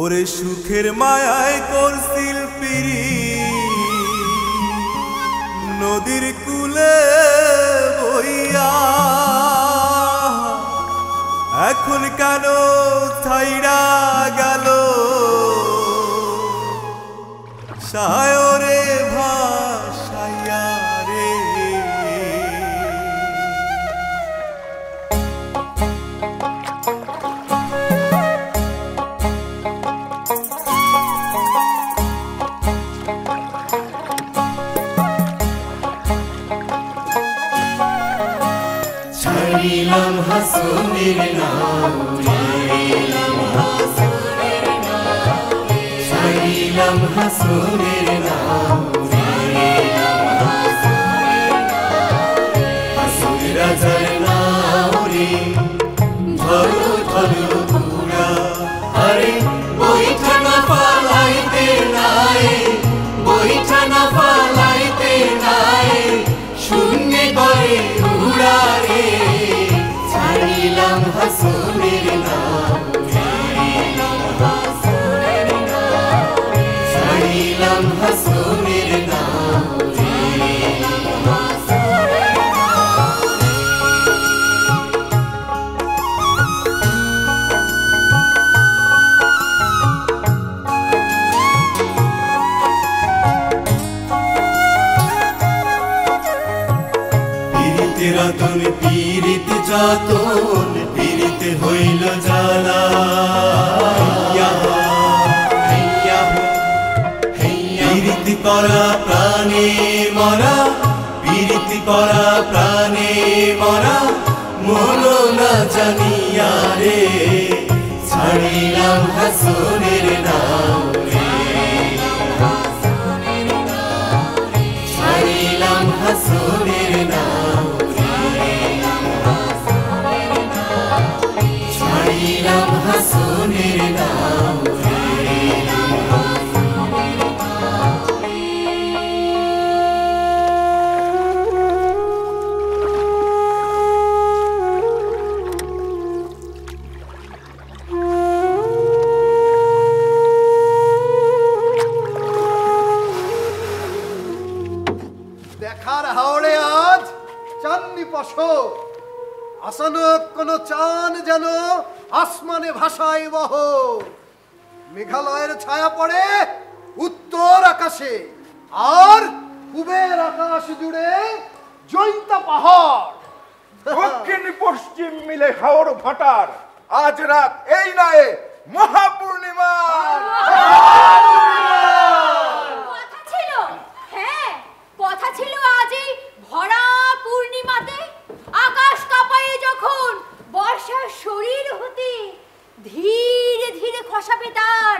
ওরে সুখের মায়ায় করছিল পিরি নদীর কূলে বইয়া এখন কেন ছাইড়া গেল সায়রে ভাসাইয়া রে ছাড়িলাম হাসনের নাউরে ছাড়িলাম হাসনের নাউরে হাসন রাজার নাউরে ধরো ধরো পুরা আরে বইঠা না পালাইতে নাই বইঠা না পালাইতে নাই শূন্য করে উড়া রে ছাড়িলাম হাসনের নাউরে ছাড়িলাম হাসনের নাউরে রাতন পীড়িত যাতন পীড়িত হইল জ্বালা পীড়িত করা প্রাণে মরা পীড়িত করা প্রাণে মরা মন না জানিয়া রে ছাড়িলাম হাসনের নাউরে ছাড়িলাম হাসনের নাউরে ছাড়িলাম হাসনের নাউরে দেখার হাওড়ে আজ চাঁদনি পশক আসানক কোন চাঁদ যেন আসমানে ভাসায় বহ মেঘালয়ের ছায়া পড়ে উত্তর আকাশে আর পূবের আকাশ জুড়ে জৈন্তা পাহাড় দক্ষিণ পশ্চিম মিলে হাওড় ভাটার আজ রাত এই নয় মহাপূর্ণিমা কথা ছিল হ্যাঁ কথা ছিল আজ এই ভরা পূর্ণিমাতে আকাশ কাঁপায়ে যখন বর্ষার শরীর হতে ধীরে ধীরে খসাবে তার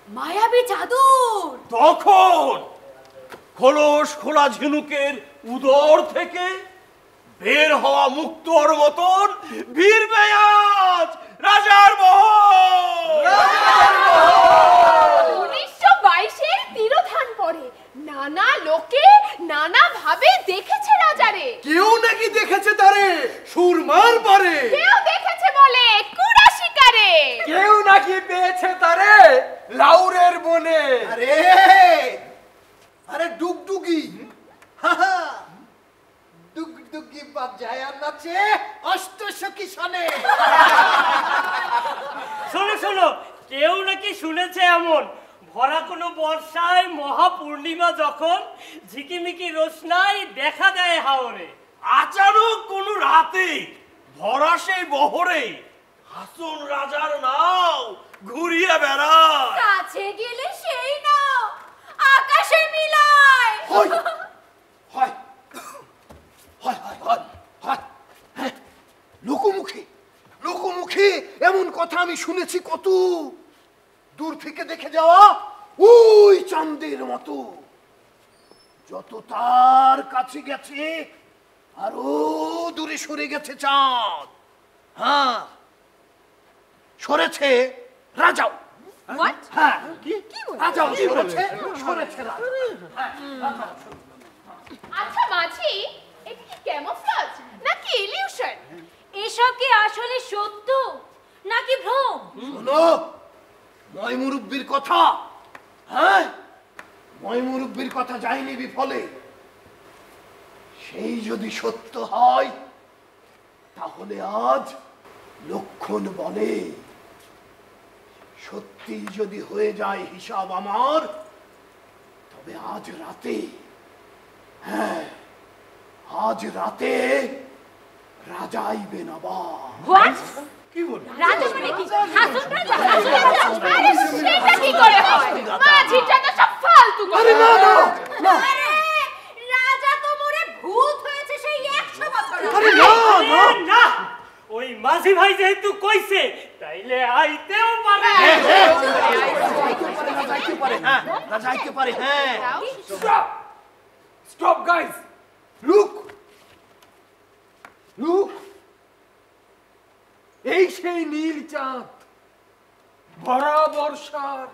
মায়াবী চাদর তখন খোলস খোলা ঝিনুকের উদর থেকে বের হওয়া মুক্তর মতন ভিড়বে আজ রাজার মহল 1922-এর তিরোধান পরে নানা লোকে নানা ভাবে দেখেছে রাজারে কেউ নাকি দেখেছে তারে সুরমার পারে কেউ দেখেছে বলে কুড়া শিকারে কেউ নাকি পেয়েছে তারে লাউরের বনে আরে আরে ডুগডুগি হাহা ডুগডুগি বাজায় নাচে অষ্টসখী সনে শোনো শোনো কেউ নাকি শুনেছে এমন ভরা কোনো বর্ষায় মহাপূর্ণিমা যখন ঝিকিমিকি রোশনাই দেখা দেয় হাওরে আচানক কোনো রাতে ভরা সেই বহরে হাসন রাজার নাও ঘুরিয়ে বেড়ায় কাছে গেলে সেই নাও আকাশে মিলায় হয় হয় হয় হয় হয় হয় হ্যাঁ, লোকমুখে লোকমুখে এমন কথা আমি শুনেছি কত দূর থেকে দেখে যাওয়া ওই চাঁদের মতো যত তার কাছে গেছে আরো দূরে সরে গেছে চাঁদ হ্যাঁ সরেছে রাজাও হ্যাঁ কি রাজাও সরেছে সরেছে রাজা হ্যাঁ রাজাও আচ্ছা মাঝি এটা কি ক্যামোফ্লেজ নাকি ইলিউশন এসব কি আসলে সত্য নাকি ভ্রম শোনো ময় মুরব্বির কথা, হ্যাঁ ময় মুরব্বির কথা যায়নি বিফলে। সেই যদি সত্য হয় তাহলে আজ লক্ষণ বলে সত্যি যদি হয়ে যায় হিসাব আমার, তবে আজ রাতে, হ্যাঁ আজ রাতে রাজা আইবেন আবার। কি বল রাজা মানে কি? শাসন রাজা? আরে সেটা কি করে হয়? মাঝিটা তো সব ফালতু কথা। আরে না না না, আরে রাজা তো মরে ভূত হয়েছে সেই 100 বছর। আরে না না না, ওই মাঝি ভাই যেহেতু কইছে তাইলে আইতেও পারে। যাইতে পারে, হ্যাঁ যাইতে পারে, হ্যাঁ। স্টপ গাইস, লুক লুক, এই সেই নীল চাঁদ, ভরা বর্ষার।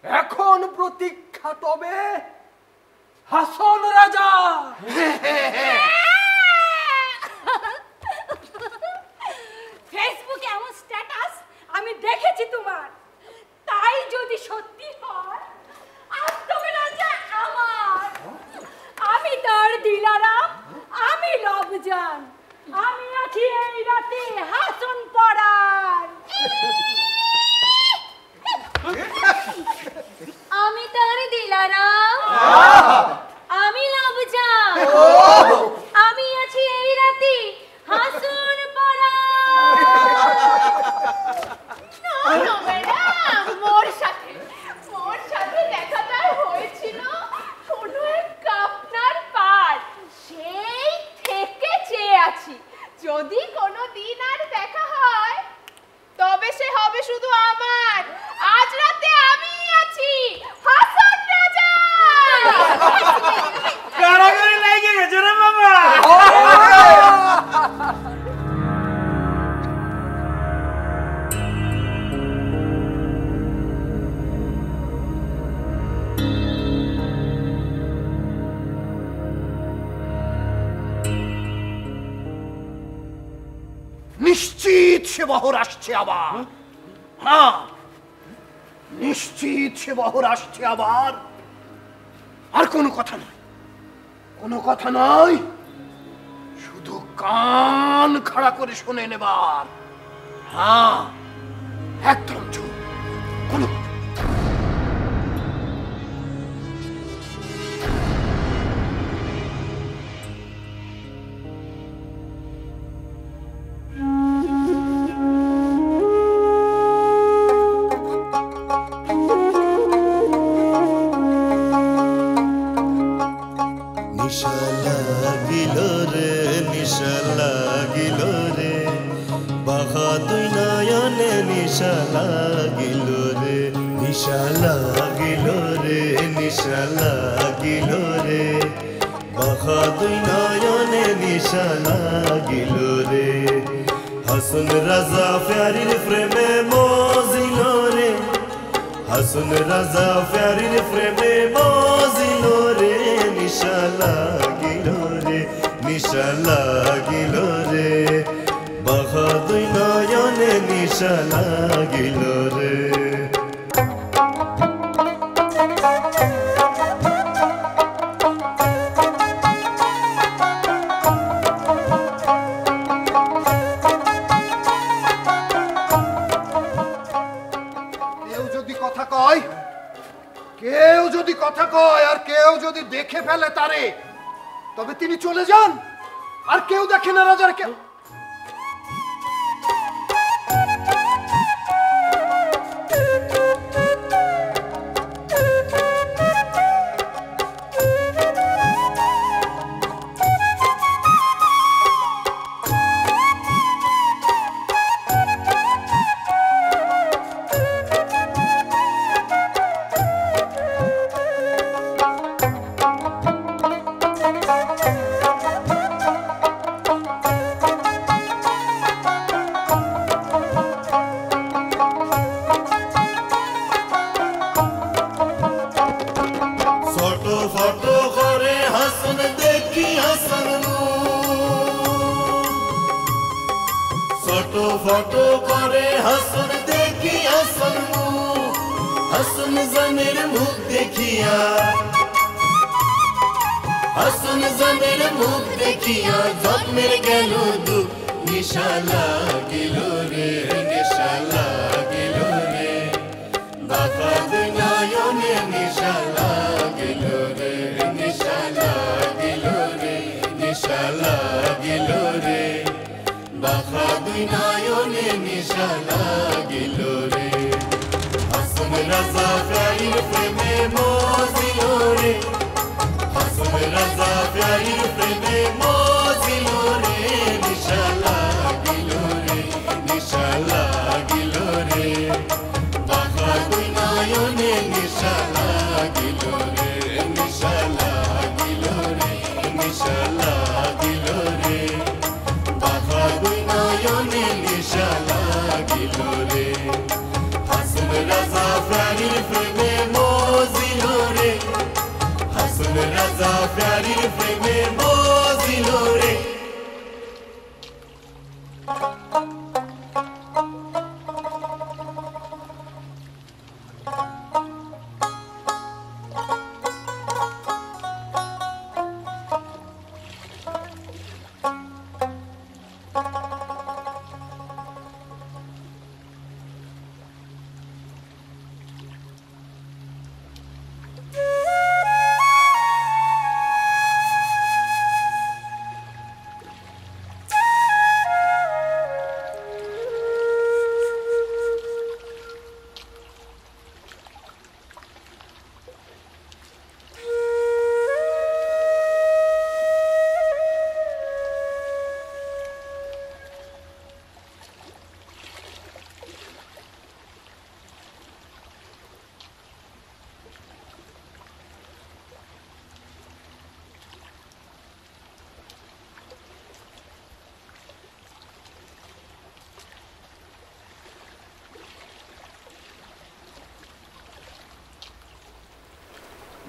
এখন প্রতীক্ষা তবে হাসন রাজা। ফেসবুকে এমন স্ট্যাটাস আমি দেখেছি তোমার। তাই যদি সত্যি হয় আজ তবে রাজা আমার। আমি তার দিলারাম, আমি লবজান, আমি আছি এই রাতে হাসন পড়ার। আমি তার দিলারাম, আমি লবজান, আমি আছি এই রাতে হাসুন পড়া। না ম্যাডাম, মোর সাথে দেখাটা হয়েছিল কোনো এক আপনার পার। সেই থেকে চেয়ে আছি যদি কোনো দিন আর দেখা হয় তবে সে হবে শুধু আমার। আজ রাতে আমি আছি হাসন রাজা। কারাগারে লাগে গেছে রে বাবা। নিশ্চিত সে বহর আসছে আবার, হ্যাঁ নিশ্চিত সে বহর আসছে আবার। আর কোনো কথা নয়, কোনো কথা নয়, শুধু কান খাড়া করে শুনে নেবার। হ্যাঁ একদম চুপ, কোনো নিশা লাগিল রে, নিশা লাগিল রে, বাহা দুই নয়নে নিশা লাগিল রে, নিশা লাগিল রে, নিশা লাগিল রে, বাহা দুই নয়নে নিশা লাগিল রে। হাসন রাজা প্যারির প্রেমে মজিল রে, হাসন রাজা প্যারির প্রেমে মজিল রে, নিশা লাগিল রে, নিশা লাগিল রে, বাহা দুই নয়নে নিশা লাগিল রে। কেউ যদি কথা কয়, কেউ যদি কথা কয় আর কেউ যদি দেখে ফেলে তারে, তবে তিনি চলে যান। আর কেউ দেখে না রাজার কেউ। ফটো করে হাসন দেখ দেখিয়া সম্মুখ হাসন জানের মুখ দেখিয়া হাসন জানের মুখ দেখিয়া জন্মের গেল দুঃখ নিশা লাগিল রে নিশা লাগিল রে বাবা নয়নে নিশা লাগিল রে নিশা লাগিল রে নিশা লাগিল রে বাবা নয়নে নিশা লাগিল রে হাসন রাজা প্যারির প্রেমে মজিল রে হাসন রাজা প্যারির প্রেমে মজিল রে নিশা লাগিল রে নিশা লাগিল রে বাবা নয়নে নিশা লাগিল রে নিশা লাগিল রে নিশা লাগিল রে বাবা নয়নে নিশা লাগিল রে হাসন রাজা প্যারির প্রেমে মজিল রে হাসন রাজা প্যারির প্রেমে মজিল রে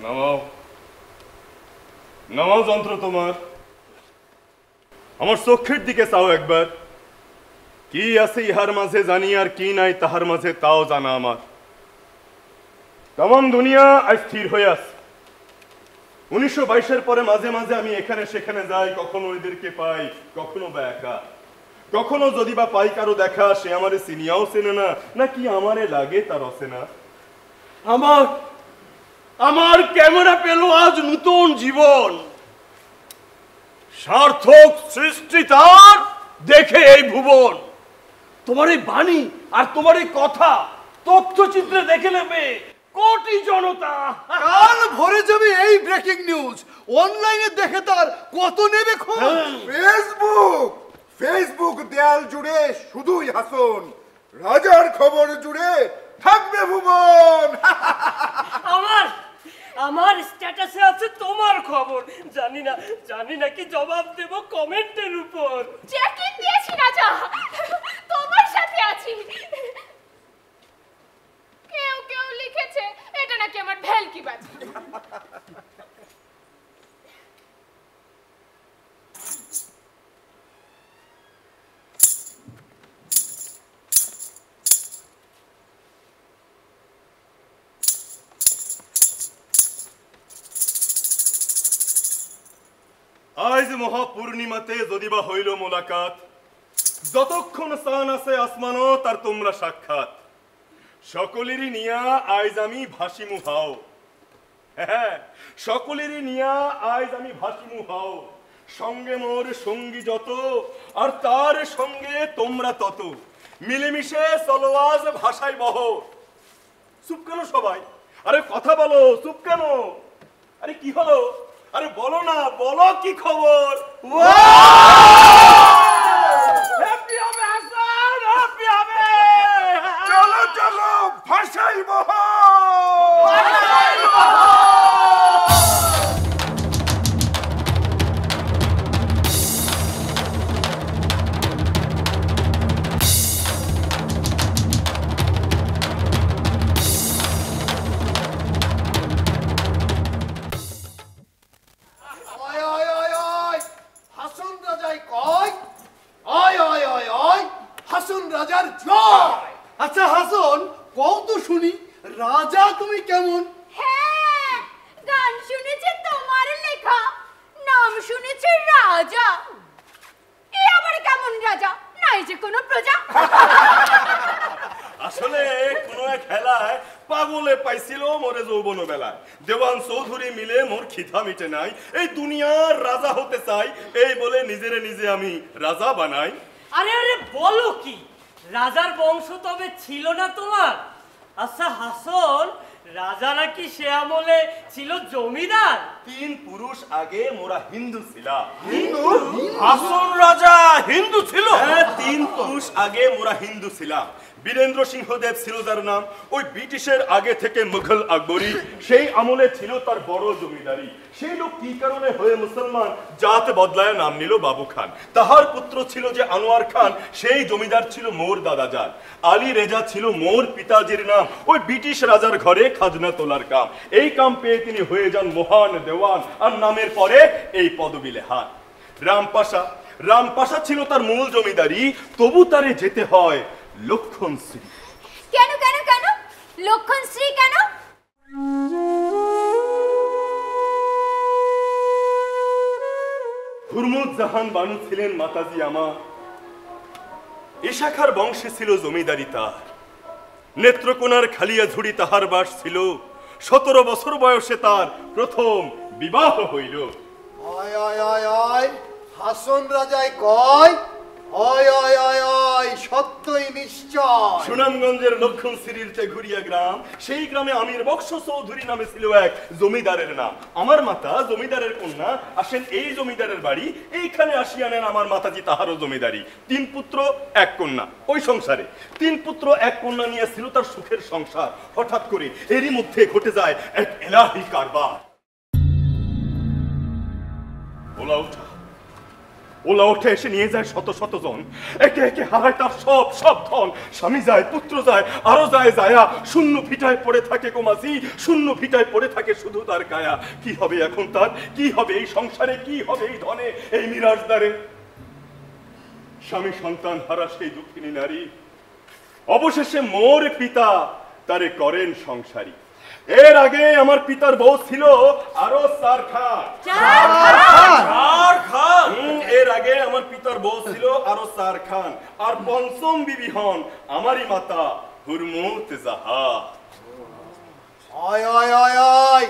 নামাও নামাও যন্ত্র তোমার আমার চোখের দিকে চাও একবার কি আছে ইহার মাঝে জানি আর কি নাই তাহার মাঝে তাও জানা আমার তামাম দুনিয়া আজ স্থির হয়ে আছে 1922-এর পরে মাঝে মাঝে আমি এখানে সেখানে যাই কখনো এদেরকে পাই কখনো বা একা কখনো যদি বা পাই কারো দেখা সে আমারে চিনিয়াও চেনে না নাকি আমারে লাগে তার অচেনা আমার আমার ক্যামেরা পেল আজ নতুন জীবন সার্থক সৃষ্টি তার দেখে এই ভুবন তোমার এই বাণী আর তোমার এই কথা তথ্যচিত্রে দেখে নেবে কোটি জনতা কাল ভরে যাবে এই ব্রেকিং নিউজ অনলাইনে দেখে তার কত নেবে খোঁজ ফেসবুক ফেসবুক দেয়াল জুড়ে শুধুই হাসন রাজার খবর জুড়ে থাকবে ভুবন আমার আমার স্ট্যাটাসে আছে তোমার খবর জানি না কি জবাব দেব কমেন্টের উপর চেকিং দিয়েছি রাজা তোমার সাথে আছি কেউ লিখেছে এটা নাকি আমার ভেলকি বাজি আজ মহাপূর্ণিমাতে যদিবা হইল মোলাকাত যতক্ষণ স্থান আছে আসমানো তার তোমরা সাক্ষাৎ সকলেরই নিয়া আজ আমি ভাসিমু হাও হ্যাঁ সকলেরই নিয়া আজ আমি ভাসিমু হাও সঙ্গে মোর সঙ্গী যত আর তার সঙ্গে তোমরা তত মিলেমিশে চলো আজ ভাষায় বহ চুপ কেন সবাই আরে কথা বলো চুপ কেন আরে কি হলো আরে বলো না বলো কি খবর হ্যাপি হবে হাসান হ্যাপি হবে চলো চলো ভাষাই বহ আচ্ছা হাসন পাগলে পাইছিল মোরে যৌবন বেলায়, দেওয়ান চৌধুরী মিলে মোর খিথা মিটে নাই, এই দুনিয়ার রাজা হতে চাই, এই বলে নিজেরে নিজে আমি রাজা বানাই। আরে আরে বলো কি, রাজার বংশ তবে ছিল না তোমার? আচ্ছা হাসন, রাজা নাকি সে আমলে ছিল জমিদার? 3 পুরুষ আগে মোরা হিন্দু ছিলাম। হিন্দু? হাসন রাজা হিন্দু ছিল? হ্যাঁ, 3 পুরুষ আগে মোরা হিন্দু ছিলাম। বীরেন্দ্র সিংহদেব ছিল যার নাম, ওই ব্রিটিশের আগে থেকে মুঘল আকবরী, সেই আমলে ছিল তার বড় জমিদারি। সেই লোক কি কারণে হয়ে মুসলমান জাত বদলায় নাম নিল বাবু খান। তাহার পুত্র ছিল যে আনোয়ার খান, সেই জমিদার ছিল মোর দাদাজান। আলী রেজা ছিল মোর পিতাজির নাম, ওই ব্রিটিশ রাজার ঘরে খাজনা তোলার কাম। এই কাম পেয়ে তিনি হয়ে যান মহান দেওয়ান, আর নামের পরে এই পদবী লেহান। রামপাশা ছিল তার মূল জমিদারি, তবু তারে যেতে হয় লক্ষণ শ্রী। কেন কেন কেন লক্ষণ শ্রী কেন? হুরমুজ জাহান বানু ছিলেন মাতাজি আমার, এ শাখার বংশে ছিল জমিদারি তার। নেত্রকোনার খালিয়া ঝুড়ি তাহার বাস ছিল, 17 বছর বয়সে তার প্রথম বিবাহ হইল। আয় আয় আয় আয়, হাসন রাজায় কয় আয় আয় আয় আয়, সত্যই নিশ্চয়। সুনামগঞ্জের লক্ষণ শ্রীর তেঘুরিয়া গ্রাম, সেই গ্রামে আমির বক্স চৌধুরী নামে ছিল এক জমিদারের নাম। আমার মাতা জমিদারের কন্যা, আসেন এই জমিদারের বাড়ি, এইখানে আসিয়া নেন আমার মাতাজি তাহারও জমিদারি। 3 পুত্র 1 কন্যা, ওই সংসারে 3 পুত্র 1 কন্যা নিয়ে ছিল তার সুখের সংসার। হঠাৎ করে এরই মধ্যে ঘটে যায় এক এলাহি কারবার। ওলা উঠে এসে নিয়ে যায় শত শত জন, একে একে হারায় তার সব ধন। স্বামী যায়, পুত্র যায়, আরো যায় যায়া, শূন্য ফিটায় পড়ে থাকে কোমাসি, শূন্য ফিটায় পড়ে থাকে শুধু তার কায়া। কি হবে এখন তার, কি হবে এই সংসারে, কি হবে এই ধনে, এই মিরাজদারে? স্বামী সন্তান হারা সেই দুঃখিনী নারী, অবশেষে মোর পিতা তারে করেন সংসারী। এর আগে আমার পিতার বউ ছিল আরো 4 খান। এর আগে আমার পিতার বউ ছিল আরো 4 খান, আর পঞ্চম বিবি হন আমারই মাতা হুরমুজ জাহান। আয় আয় আয় আয়,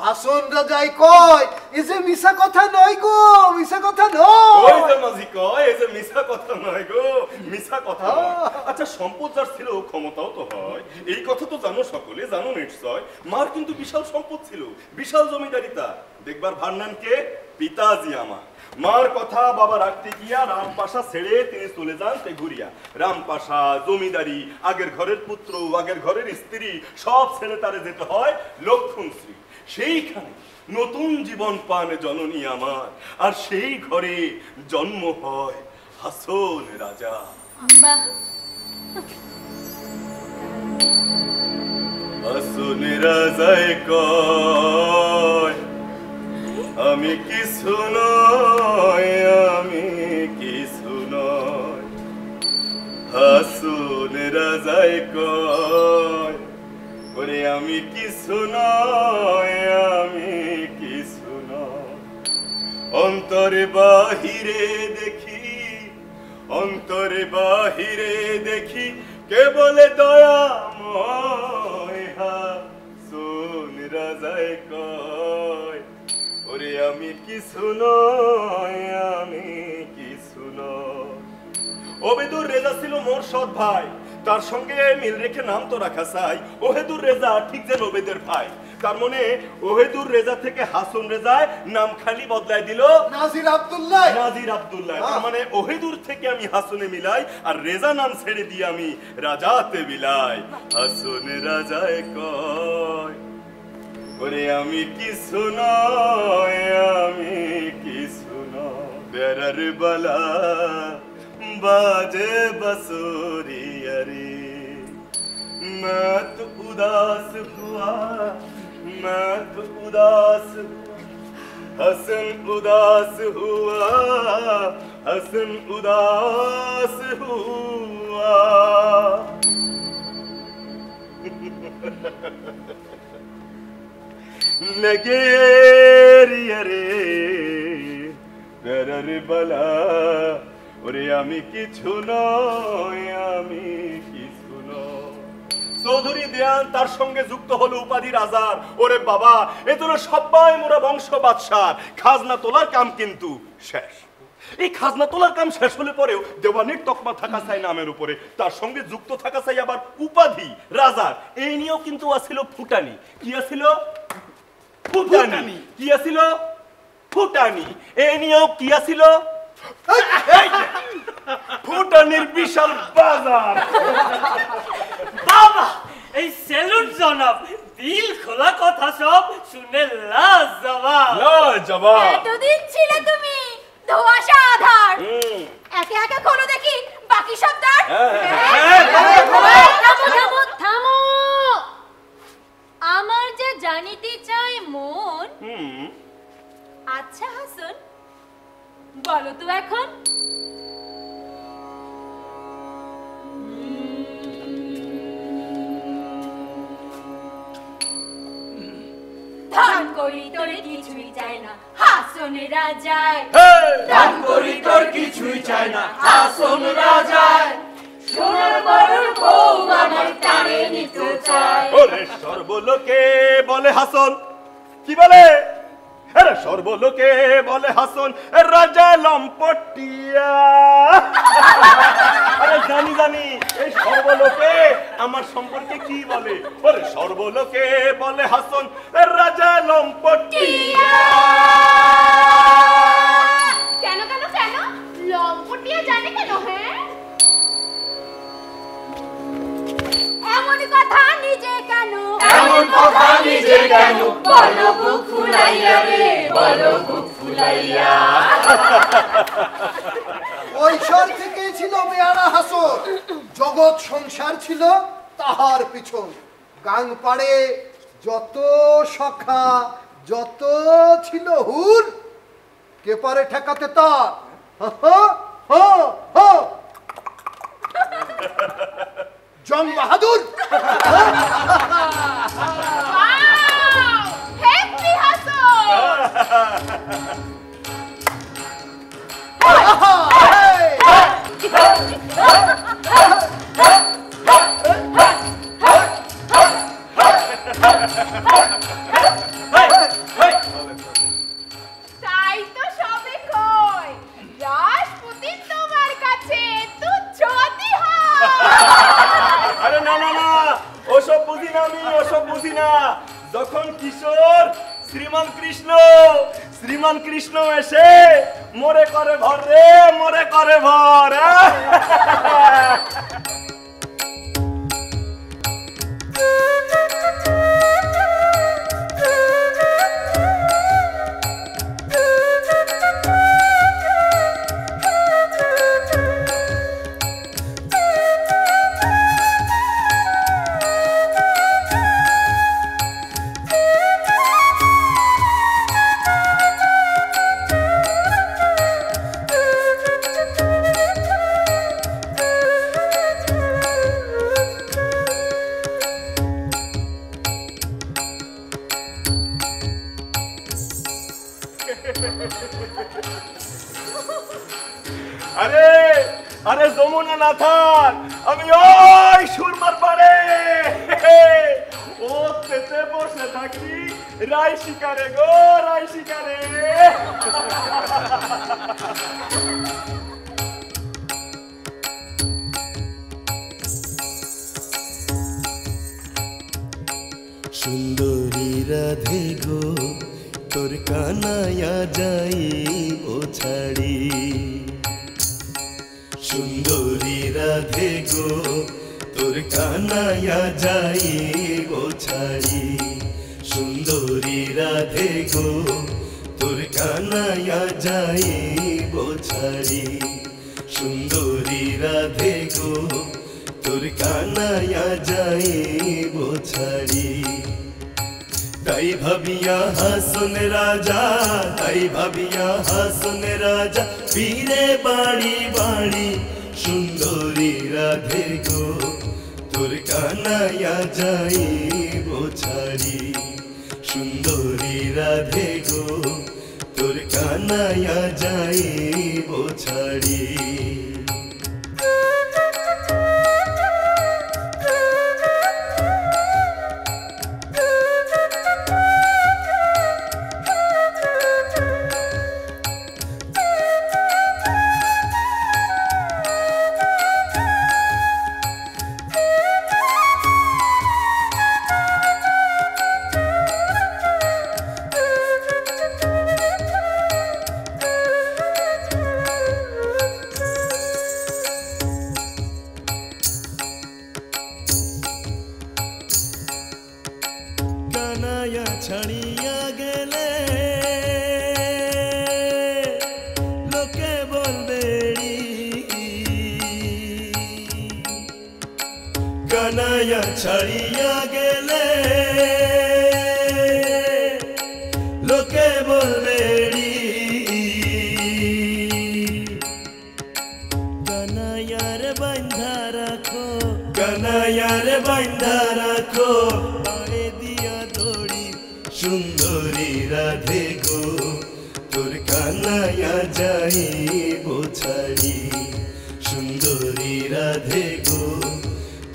হাসন রাজায় কয় এ যে মিছা কথা নয় গো, মিছা কথা নয়। ওই যে মাঝি কয় এই যে মিছা কথা নয় গো, মিছা কথা নয়। আচ্ছা, সম্পদ যার ছিল ক্ষমতাও তো হয়, এই কথা তো জানো, সকলে জানো নিশ্চয়। মার কিন্তু বিশাল সম্পদ ছিল, বিশাল জমিদারি তার। দেখবার ভান্নান কে? পিতাজি আমার। মার কথা বাবা রাখতে গিয়া রামপাশা ছেড়ে তিনি চলে যান তেঘুরিয়া। রামপাশা, জমিদারি, আগের ঘরের পুত্র, আগের ঘরের স্ত্রী, সব ছেড়ে তারে যেতে হয় লক্ষণ শ্রী। সেইখানে নতুন জীবন পান জননী আমার, আর সেই ঘরে জন্ম হয় হাসন রাজা। হাসন রাজায় কয় আমি কিছু নয়, আমি কিছু নয়। হাসন রাজায় কয় ওরে আমি কিছু নয়, আমি কিছু নয়। অন্তরে বাহিরে দেখি, অন্তরে বাহিরে দেখি, কেবল দয়াময়। হাসন রাজায় কয় ওরে আমি কিছু নয়, আমি কিছু নয়। ওবেদুর রেজা ছিল মোর সৎ ভাই, তার সঙ্গে মিল রেখে নাম তো রাখা চাই ওহেদুর রেজা, ঠিক যেন ওবেদের ভাই। তার মানে ওহেদুর রেজা থেকে হাসন রেজায় নাম খালি বদলায় দিল নাজির আব্দুল্লাহ। নাজির আব্দুল্লাহ। তার মানে ওহেদুর থেকে আমি হাসনে মিলাই, আর রেজা নাম ছেড়ে দিয়ে আমি রাজাতে মিলাই। হাসন রাজায় কয় ওরে আমি কিছু নয়, আমি কিছু নয়। বেড়ার বালা बाजे बसुरिया रे, मैं तो उदास हुआ, मैं तो उदास हुआ। हसन उदास हुआ, हसन उदास हुआ। नगेरिया रे बेरर बला ওরে আমি কিছু নয়, আমি কিছু নয়। চৌধুরী দেয়ান তার সঙ্গে যুক্ত হলো উপাধি রাজার। ওরে বাবা, এ তো সবাই মোরা বংশ বাদশার। খাজনা তোলার কাম কিন্তু শেষ। এই খাজনা তোলার কাম শেষ হলে পরেও দেওয়ানির তকমা থাকা চাই নামের উপরে, তার সঙ্গে যুক্ত থাকা চাই আবার উপাধি রাজার। এই নিয়েও কিন্তু আছিল ফুটানি। কি আছিল? ফুটানি। কি আছিল? ফুটানি। এই নিয়েও কি আছিল? ফুটানির বিশাল বাজার। বাবা, এই সেলুট জনাব, দিল খোলা কথা সব শুনে লাজবাব। লাজবাব। এতদিন ছিলে তুমি ধোঁয়াশা আধার, একে একে খোলো দেখি বাকি সব দ্বার। থামো থামো, আমার যে জানিতে চাই মন। আচ্ছা হাসন, বলো তো এখন ধান করি তোর কিছুই চায় না হাসনের রাজায়, ধান করি তোর কিছুই চায় না হাসন রাজায়, সোনার বড়র বউ আমার টানে নিতে চায়। ওরে সর্বলোকে বলে হাসন, কি বলে? আরে সর্বলোকে বলে হাসন রাজা লম্পটিয়া। আরে জানি জানি এই সর্বলোকে আমার সম্পর্কে কি বলে। ওরে সর্বলোকে বলে হাসন রাজা লম্পটিয়া। কেন কেন কেন লম্পটিয়া জানে কেন? হ্যাঁ, এমন কথা নিজে কেন, এমন কথা নিজে কেন, বলো বুক ফুলাইয়া রে, বলো বুক ফুলাইয়া। কৈশোর থেকেই ছিল বেয়ারা হাসন, জগৎ সংসার ছিল তাহার পিছন। গাং পাড়ে যত সখা, যত ছিল হুর, কে পারে ঠেকাতে তার? জং বাহাদুর। হ্যাপি হাসন। তাই তো সবে কই রাজপুতিন তোমার কাছে তুচ্ছ অতিহার। আরে না না না, ওসব বুঝি না আমি, ওসব বুঝি না। যখন কিশোর শ্রীমান কৃষ্ণ এসে মোরে করে ভর রে, মোরে করে ভর। আরে আরে যমুনা না থাক, আমি ওই সুরমার পারে ও পেতে বসে থাকি রাই শিকারে গো, রাই শিকারে। সুন্দরী রাধে গো, তোর কানায়া যাইব ছাড়ি। সুন্দরী রাধে গো, তোর কানায়া যাইব ছাড়ি। সুন্দরী রাধে গো, তোর কানায়া যাইব ছাড়ি। সুন্দরী রাধে গো, তোর কানায়া যাইব ছাড়ি। তাই ভাবিয়া হাসন রাজা, তাই ভাবিয়া হাসন রাজা ফিরে বাড়ি বাড়ি। সুন্দরী রাধে গো, তোর কানায়া যাইব ছাড়ি। সুন্দরী রাধে গো, তোর কানায়া যাইব ছাড়ি। ছাড়িয়া গেলে লোকে বলবে কানাইয়া ছাড়িয়া গেলে লোকে বলবে কানাইয়ার বান্ধা রাখো কানাইয়ার বান্ধা রাখো পাড়ে দিয়া দড়ি সুন্দরী রাধে গো তোর কানাইয়া যাইব ছাড়ি সুন্দরী রাধে গো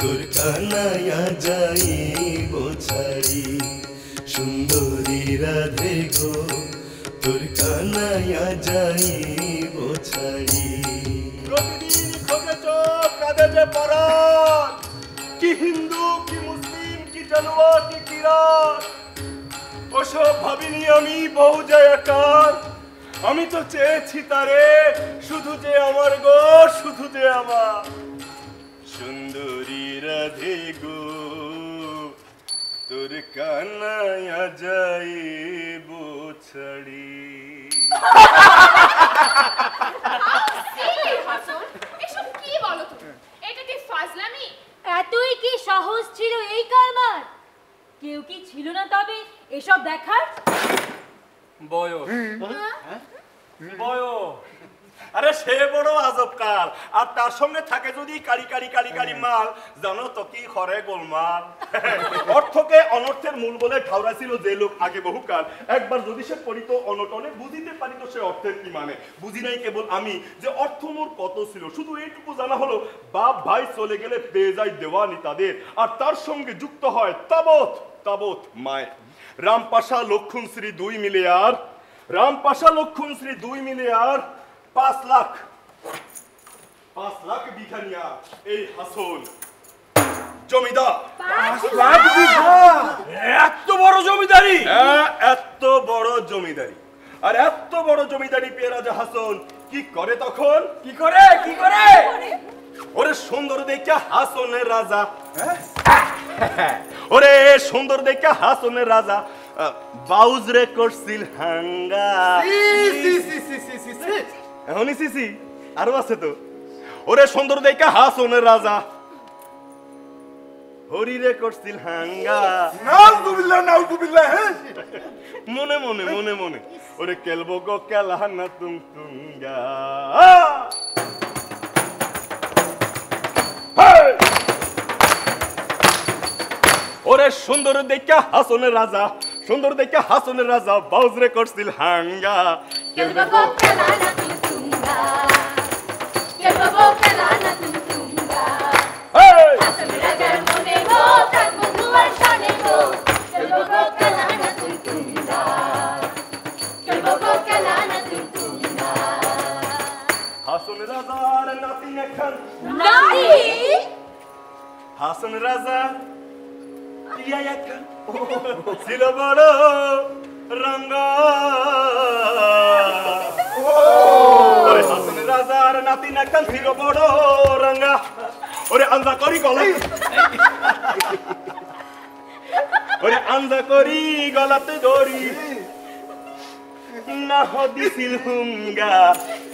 তোর কানাইয়া যাইব ছাড়ি সুন্দরী রাধে গো তোর কানাইয়া যাইব ছাড়ি প্রতিদিন খোঁজেছ কাঁদে যে পরাণ কি হিন্দু কি মুসলিম কি জানুয়া কি কিরান ওসব ভাবিনি আমি বহু জায়গাকার আমি তো চেয়েছি তারে শুধু যে আমার গো শুধু যে আমার সুন্দরী রাধে গো তোর কানাইয়া যাইব ছাড়ি এসব কি বলো তুমি? এটা কি ফাজলামি? এতই কি সাহস ছিল এই কারবার? কেউ কি ছিল না তবে এসব দেখার? বয়স বয়স আরে সে বড় আজব কাল আর তার সঙ্গে থাকে যদি কারি কারি কারি কারি মাল জানো তো কি খরে গোলমাল অর্থকে অনর্থের মূল বলে ঠাউরা ছিল যে লোক আগে বহুকাল একবার যদি সে পড়িত অনটনে বুঝিতে পারিত সে অর্থের কি মানে বুঝি নাই কেবল আমি যে অর্থ মোর কত ছিল শুধু এইটুকু জানা হলো বাপ ভাই চলে গেলে পেয়ে যায় দেওয়ানি তাদের আর তার সঙ্গে যুক্ত হয় তাবৎ তাবৎ মায় রামপাশা লক্ষণ শ্রী 2 মিলে আর রামপাশা লক্ষণ শ্রী 2 মিলে আর 5 লাখ বিঘা নিয়া এই হাসন জমিদার 5 লাখ বিঘা এত বড় জমিদারি এত বড় জমিদারি আর এত বড় জমিদারি পেয়ে রাজা হাসন কি করে তখন কি করে ওরে সুন্দর দেখে হাসনের রাজা ওরে সুন্দর দেখে হাসনের রাজা বাউজ রে করছিল হাঙ্গা এখনই সিসি আরো আছে তো ওরে সুন্দর দেখে হাসনের রাজা হরি রে করছিল হাঙ্গা নাউজুবিল্লাহ মনে মনে মনে মনে ওরে কেলবো গো কেলাহানা তুম তুঙ্গা ওরে সুন্দর দেখা হাসনের রাজা সুন্দর দেখা হাসনের রাজা বাউজ রে করছিল হাঙ্গা কেলবো গো কেলাহানা তুম তুঙ্গা কেলবো গো কেলাহানা তুম তুঙ্গা হাসনের রাজার মনে গো তার বন্ধুয়ার শানে গো কেলবো গো কেলাহানা তুম তুঙ্গা কেলবো গো কেলাহানা তুম তুঙ্গা হাসনের রাজার নাতি এখন নাতি হাসন রাজা ইয়া এখন ছিল বড় রঙ্গা ওরে হাসন রাজার নাতি এখন ছিল বড় রঙ্গা ওরে আন্দা করি গলাতে ওরে আন্দা করি গলাতে দড়ি না হদিছিল হুঙ্গা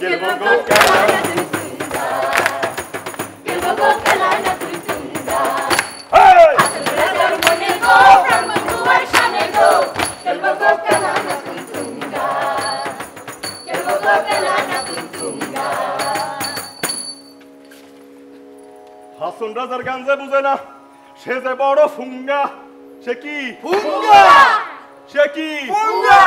কেলবো গো কেলাহানা তুম তুঙ্গা কেলবো গো কেলাহানা তুম তুঙ্গা হেই হাসনের রাজার মনে গো তার বন্ধুয়ার শানে গো কেলবো গো কেলাহানা তুম তুঙ্গা কেলবো গো কেলাহানা তুম তুঙ্গা হাসন রাজার গাঞ্জে বুঝে না সে যে বড় ফুঙ্গা সে কি ফুঙ্গা সে কি ফুঙ্গা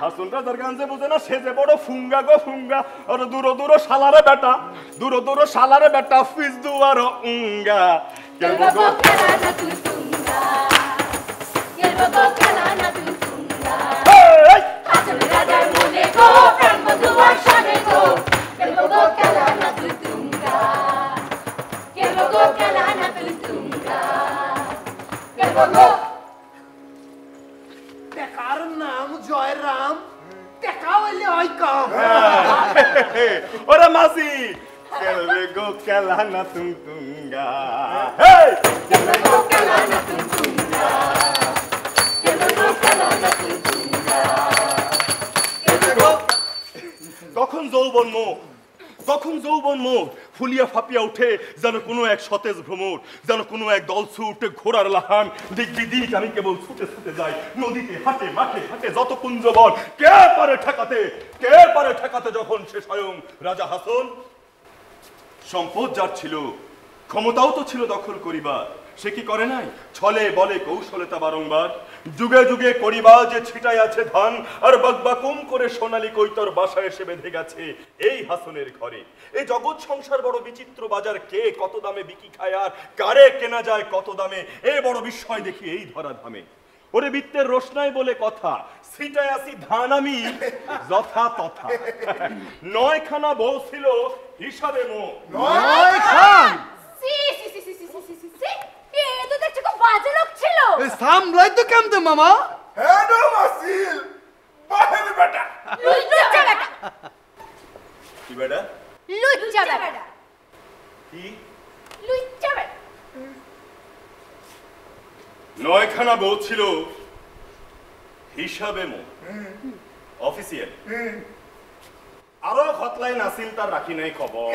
হাসন রাজার গাঞ্জে বুঝে না সে যে বড় ফুঙ্গা গো ফুঙ্গা আর দূর দূর শালারে বেটা দূর দূর শালারে বেটা ফিস দুয়ার উঙ্গা কেলবো গো কেলাহানা তুম তুঙ্গা কেলবো গো কেলাহানা তুম তুঙ্গা হেই হাসনের রাজার মনে গো তার বন্ধুয়ার শানে গো কেলবো গো কেলাহানা তুম তুঙ্গা কেলবো গো কেলাহানা তুম তুঙ্গা কেলবো গো টেকার নাম জয়রাম টেকা হইলে হয় কাম ওরে মাসি কেলবে গো কেলাহানা তুম তুঙ্গা হেই কেলবো গো কেলাহানা তুম তুঙ্গা কেলবো গো কেলাহানা তুম যৌবন মোহ, তখন যৌবন মোহ ফুলিয়া ফাপিয়া উঠে যেন কোনো এক সতেজ ভ্রমর, যেন কোনো এক দলছুট ঘোড়ার লাহান। দেখবি দিক আমি কেবল ছুটে ছুটে যাই নদীতে, হাটে মাঠে ঘাটে, যত কুঞ্জবন, কে পারে ঠেকাতে, কে পারে ঠেকাতে? যখন সে স্বয়ং রাজা হাসন, সম্পদ যার ছিল, ক্ষমতাও তো ছিল দখল করিবার, সে কি করে নাই? ছলে বলে কৌশলে তা বারংবার যুগে যুগে করিবা যে ছিটাই আছে ধান, আর বাকবাকুম করে সোনালী কৈতর বাসা এসে বেঁধে গেছে এই হাসনের ঘরে। এই জগৎ সংসার বড় বিচিত্র বাজার, কে কত দামে বিকি খায় আর কারে কেনা যায় কত দামে, এ বড় বিস্ময় দেখি এই ধরা ধামে। ওরে বৃত্তের রোশনাই বলে কথা, ছিটায় আসি ধান আমি যথা তথা। 9খানা বউ ছিল হিসাবে মোহ। 9 খান C C C C C C C C এ তো দেখছি খুব বাজে লোক ছিল। এই সামলাই তো কেমতে মামা? হেডো মাসিল বাহের বেটা। লুচ্চা বেটা, কি বেটা? লুচ্চা বেটা, কি লুচ্চা বেটা। 9খানা বউ ছিল হিসাবে মোহ, অফিসিয়াল। আরো হটলাইন আসিল, তার রাখি নাই খবর।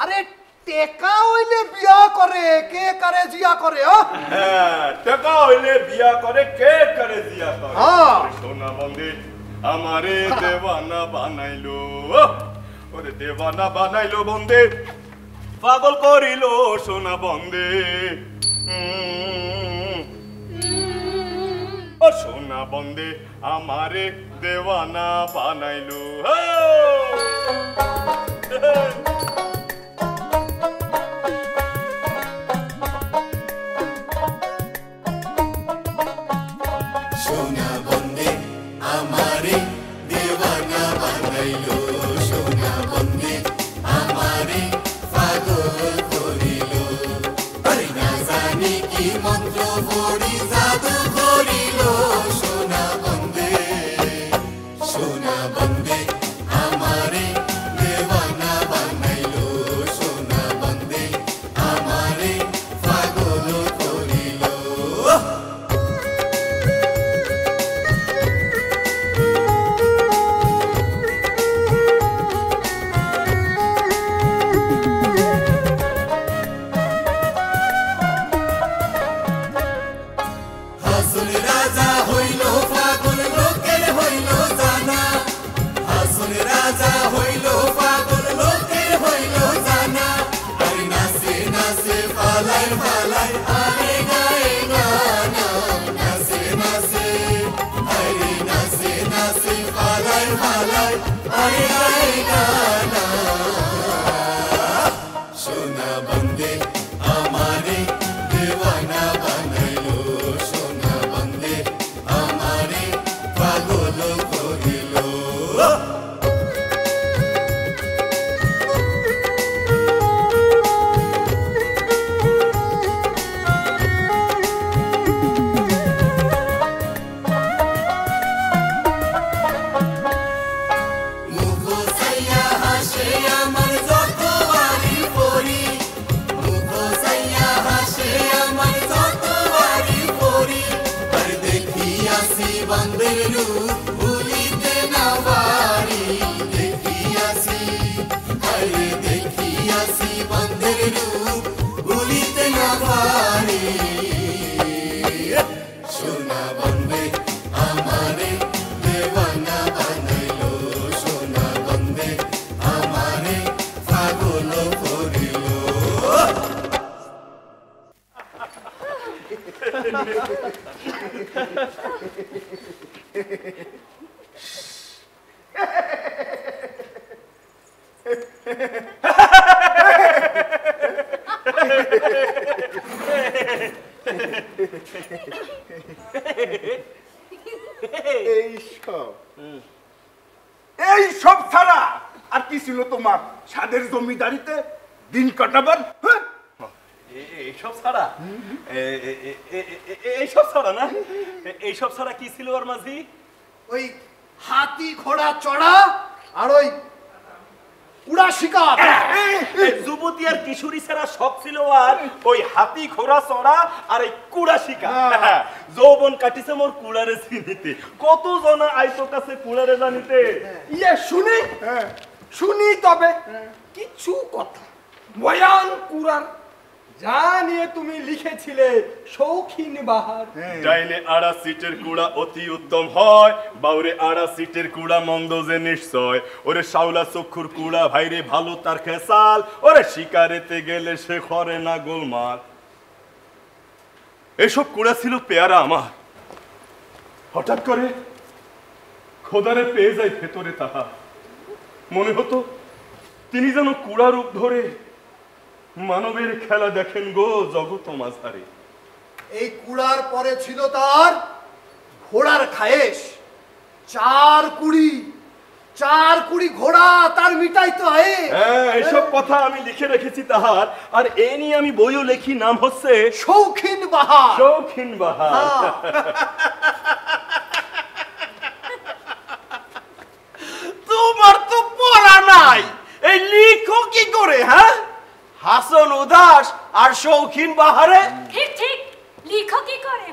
আরে টেকা হইলে বিয়া করে, কে করে জিয়া করে? হ্যাঁ, টাকা হইলে বিয়া করে, কে করে জিয়া করে। সোনা বন্দে আমারে দেওয়ানা বানাইলো, ওরে দেওয়ানা বানাইলো বন্দে, পাগল করিল সোনা বন্দে। ও সোনা বন্দে আমারে দেওয়ানা বানাইলো। সোনা বন্দে আমারে দেওয়ানা বানাইলো, সোনা বন্দে আমারে পাগল করিল। আরে না জানি কি মন্ত্র পড়ি জাদু করিল, সোনা বন্দে, সোনা বন্দে আমারে দেওয়ানা বানাইলো, সোনা বন্দে আমারে পাগল করিল। হাসন রাজা হইল পাগল, লোকের হইল জানা। হাসন রাজা হইল পাগল, লোকের হইল জানা। আরে নাচে নাচে পালায় পালায়, আরে গায়ে গানা। নাচে নাচে, আরে নাচে নাচে পালায় পালায়, আরে গায়ে গানা। সোনা বন্দে আমারে দেওয়ানা বানাইলো, সোনা বন্দে আমারে পাগল করিল। মুখ সাইয়া হাসে আমার যতবারই পড়ি, মুখ সাইয়া হাসে আমার যতবারই পড়ি। আর দেখিয়াছি বন্দের রূপ ভুলিতে না পারি, দেখিয়াছি, আরে দেখিয়াছি বন্দের রূপ ভুলিতে না পারি। সোনা বন্দে আমারে দেওয়ানা বানাইলো, সোনা বন্দে আমারে পাগল করিল। এই সব ছাড়া আর কি ছিল তোমার সাদের জমিদারিতে দিন কাটাবার? এইসব ছাড়া, এইসব ছাড়া না, এইসব ছাড়া কি ছিল ওর মাঝি? ওই হাতি ঘোড়া চড়া আর ওই কুড়া শিকার। যুবতী আর কিশোরী ছাড়া শখ ছিল আর ওই হাতি ঘোড়া চড়া আর এই কুড়া শিকার। যৌবন কাটিছে মোর কুড়ারে চিনিতে, কত জনা আইতো কাছে কুড়ারে জানিতে। ইয়ে শুনি শুনি তবে কিছু কথা বয়ান কুরার যা নিয়ে তুমি লিখেছিলে শৌখিন বাহার। ডাইনে আড়া সিটের কুড়া অতি উত্তম হয়, বাউরে আড়া সিটের কুড়া মন্দ যে নিশ্চয়। ওরে শাওলা চক্ষুর কুড়া ভাইরে ভালো তার খেসাল, ওরে শিকারেতে গেলে সে করে না গোলমাল। এসব কুড়া ছিল পেয়ারা আমার, হঠাৎ করে খোদারে পেয়ে যায় ভেতরে তাহা। মনে হতো তিনি যেন কুড়া রূপ ধরে মানবের খেলা দেখেন গো জগৎ মাঝারে। এই কুড়ার পরে ছিল তার ঘোড়ার খায়েশ। 4 কুড়ি ঘোড়া তার মিটাইতে হয়। হ্যাঁ, এসব কথা আমি লিখে রেখেছি তাহার, আর এ নিয়ে আমি বইও লেখি, নাম হচ্ছে শৌখিন বাহার। শৌখিন বাহার। তোমার তো পড়া নাই, এই লিখো কি করে? হ্যাঁ, হাসন উদাস আর শৌখিন বাহারে। ঠিক ঠিক, লিখো কি করে?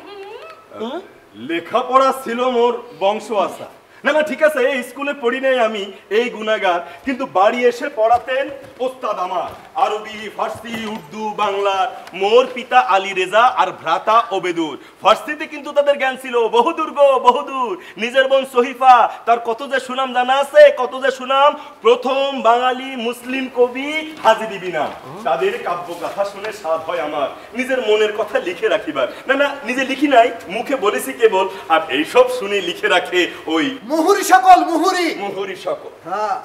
লেখাপড়া ছিল মোর বংশ আসা। না না ঠিক আছে, এই স্কুলে পড়ি নাই আমি, এই গুনাগার, কিন্তু বাড়ি এসে পড়াতেন ওস্তাদ আমার আরবি, ফার্সি, উর্দু, বাংলা। মোর পিতা আলী রেজা আর ভ্রাতা ওবেদুর। ফার্সিতে কিন্তু তাদের জ্ঞান ছিল বহুদূর গো বহুদূর। নিজের বোন সহিফা, তার কত যে সুনাম জানা আছে, কত যে সুনাম। প্রথম বাঙালি মুসলিম কবি হাজী বিবি নাম। তাদের কাব্য কথা শুনে স্বাদ হয় আমার নিজের মনের কথা লিখে রাখিবার। না না নিজে লিখি নাই, মুখে বলেছি কেবল, আর এইসব শুনে লিখে রাখে ওই মুহুরি সকল।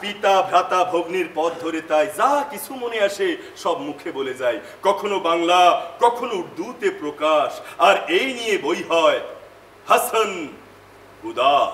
পিতা ভ্রাতা ভগ্নির পথ ধরে, তাই যা কিছু মনে আসে সব মুখে বলে যায়। কখনো বাংলা, কখনো উর্দুতে প্রকাশ, আর এই নিয়ে বই হয় হাসান উদাস।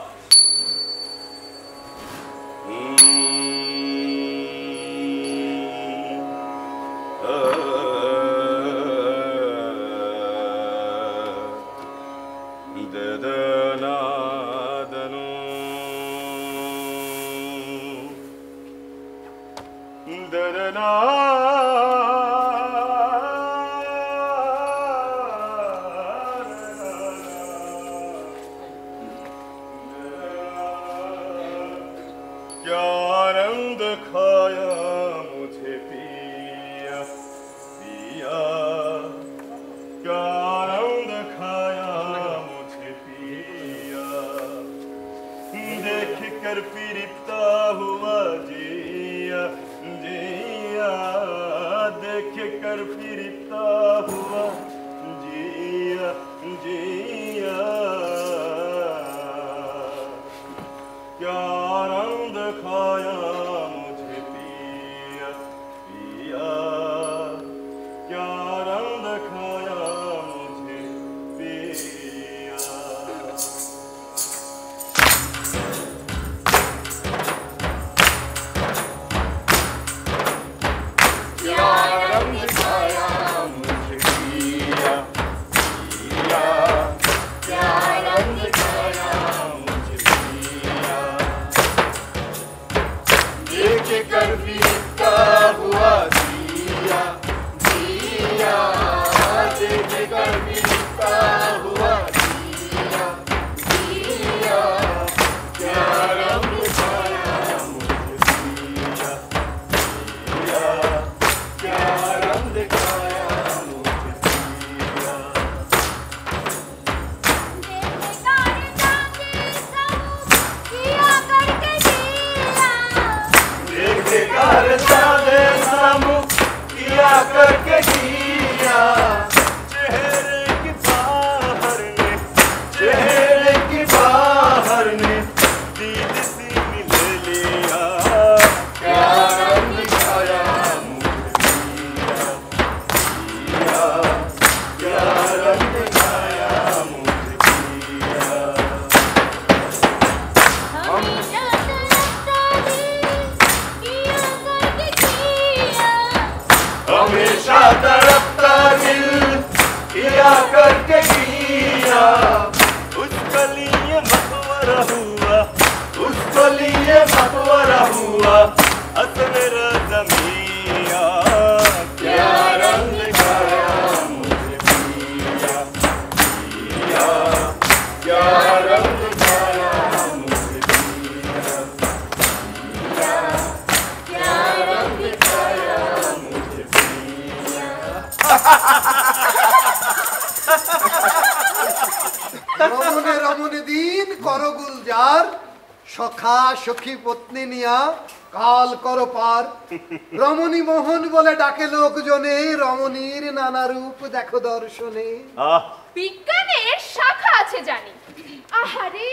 उसको लिए मकबरा हुआ असमेरा রমণী দিন কর গুলজার, সখা সখী পত্নী নিয়া কাল কর পার। রমণী মোহন বলে ডাকে লোকজনে, রমণীর নানা রূপ দেখো দর্শনে। বিজ্ঞানের শাখা আছে জানি, আহারে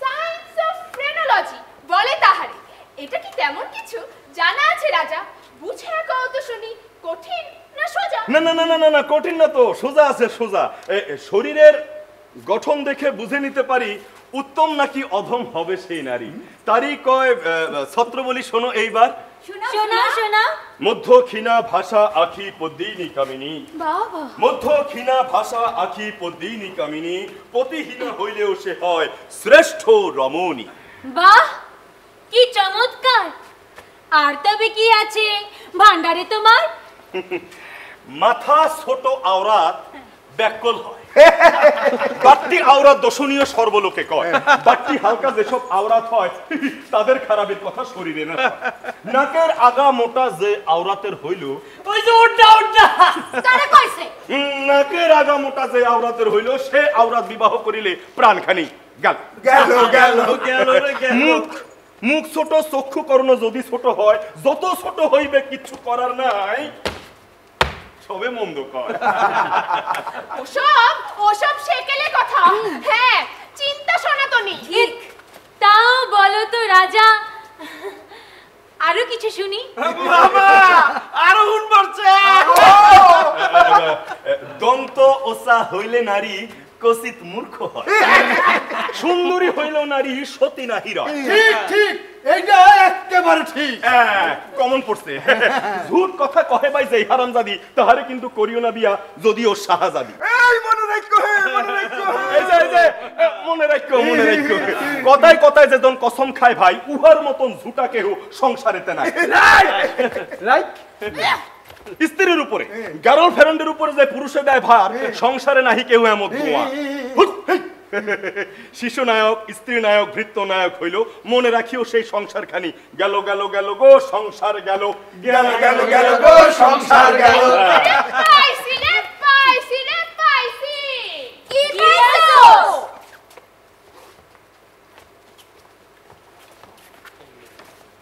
সায়েন্স অফ ফ্রেনোলজি বলে তাহারে। এটা কি তেমন কিছু জানা আছে রাজা? বুঝে কও তো শুনি, কঠিন না সোজা? না না না না না না, কঠিন না তো, সোজা আছে সোজা। শরীরের গঠন দেখে বুঝে নিতে পারি উত্তম নাকি অধম হবে সেই নারী। তারই কয় ছত্র বলি, শোনো এইবার। শোনা শোনা। মধ্য ক্ষীণা ভাষা আখি পদ্মিনী কামিনী, বাবা। মধ্য ক্ষীণা ভাষা আখি পদ্মিনী কামিনী, পতিহীনা হইলেও সে হয় শ্রেষ্ঠ রমণী। বাহ, কি চমৎকার! আর তবে কি আছে ভান্ডারে তোমার? মাথা ছোট আওরাত ব্যাকল হয়, বাট্টি আওরাত দর্শনীয় সর্বলোকে কয়। বাট্টি হালকা যেসব আওরাত হয় তাদের খারাপের কথা শরীরে না। নাকের আগা মোটা যে আওরাতের হইল, ওই যে উড্ডা উড্ডা কারে কইছে? নাকের আগা মোটা যে আওরাতের হইল, সে আওরাত বিবাহ করিলে প্রাণখানি গেল গেল গেল গেল রে গেল। মুখ মুখ ছোট, চক্ষু কর্ণ যদি ছোট হয়, যত ছোট হইবে কিচ্ছু করার নাই, সবে মন্দ কয়। ওসব ওসব সেকেলে কথা। হ্যাঁ, চিন্তা সনাতনী। ঠিক। তাও বলো তো রাজা, আরো কিছু শুনি। বাবা আরো হুন মারছে। দন্ত ওসা হইলে নারী কচিত মূর্খ হয়, সুন্দরী হইল নারী সতী না হীরা। ঠিক ঠিক, এইটা একেবারে ঠিক। কমন পড়ছে। ঝুট কথা কহে ভাই যেই হারামজাদি, তাহারে কিন্তু করিও না বিয়া যদিও শাহজাদি। এই মনে রাখো মনে রাখো। এই যে মনে রাখো মনে রাখো, কথায় কথায় যে জন কসম খায় ভাই, উহার মতন ঝুটা কেহ সংসারেতে নাই। রাইট। স্ত্রীর উপরে, গার্ল ফ্রেন্ডের উপরে যে পুরুষে দেয় ভার, সংসারে নাহি কেউ এমন ধোঁয়া। শিশু নায়ক, স্ত্রী নায়ক, ভৃত্য নায়ক হইল, মনে রাখিও সেই সংসার খানি গেল গেল গেল গো সংসার গেল গেল গেল গেল গো সংসার গেল। পাইছি রে পাইছি রে পাইছি। কি পাইছো?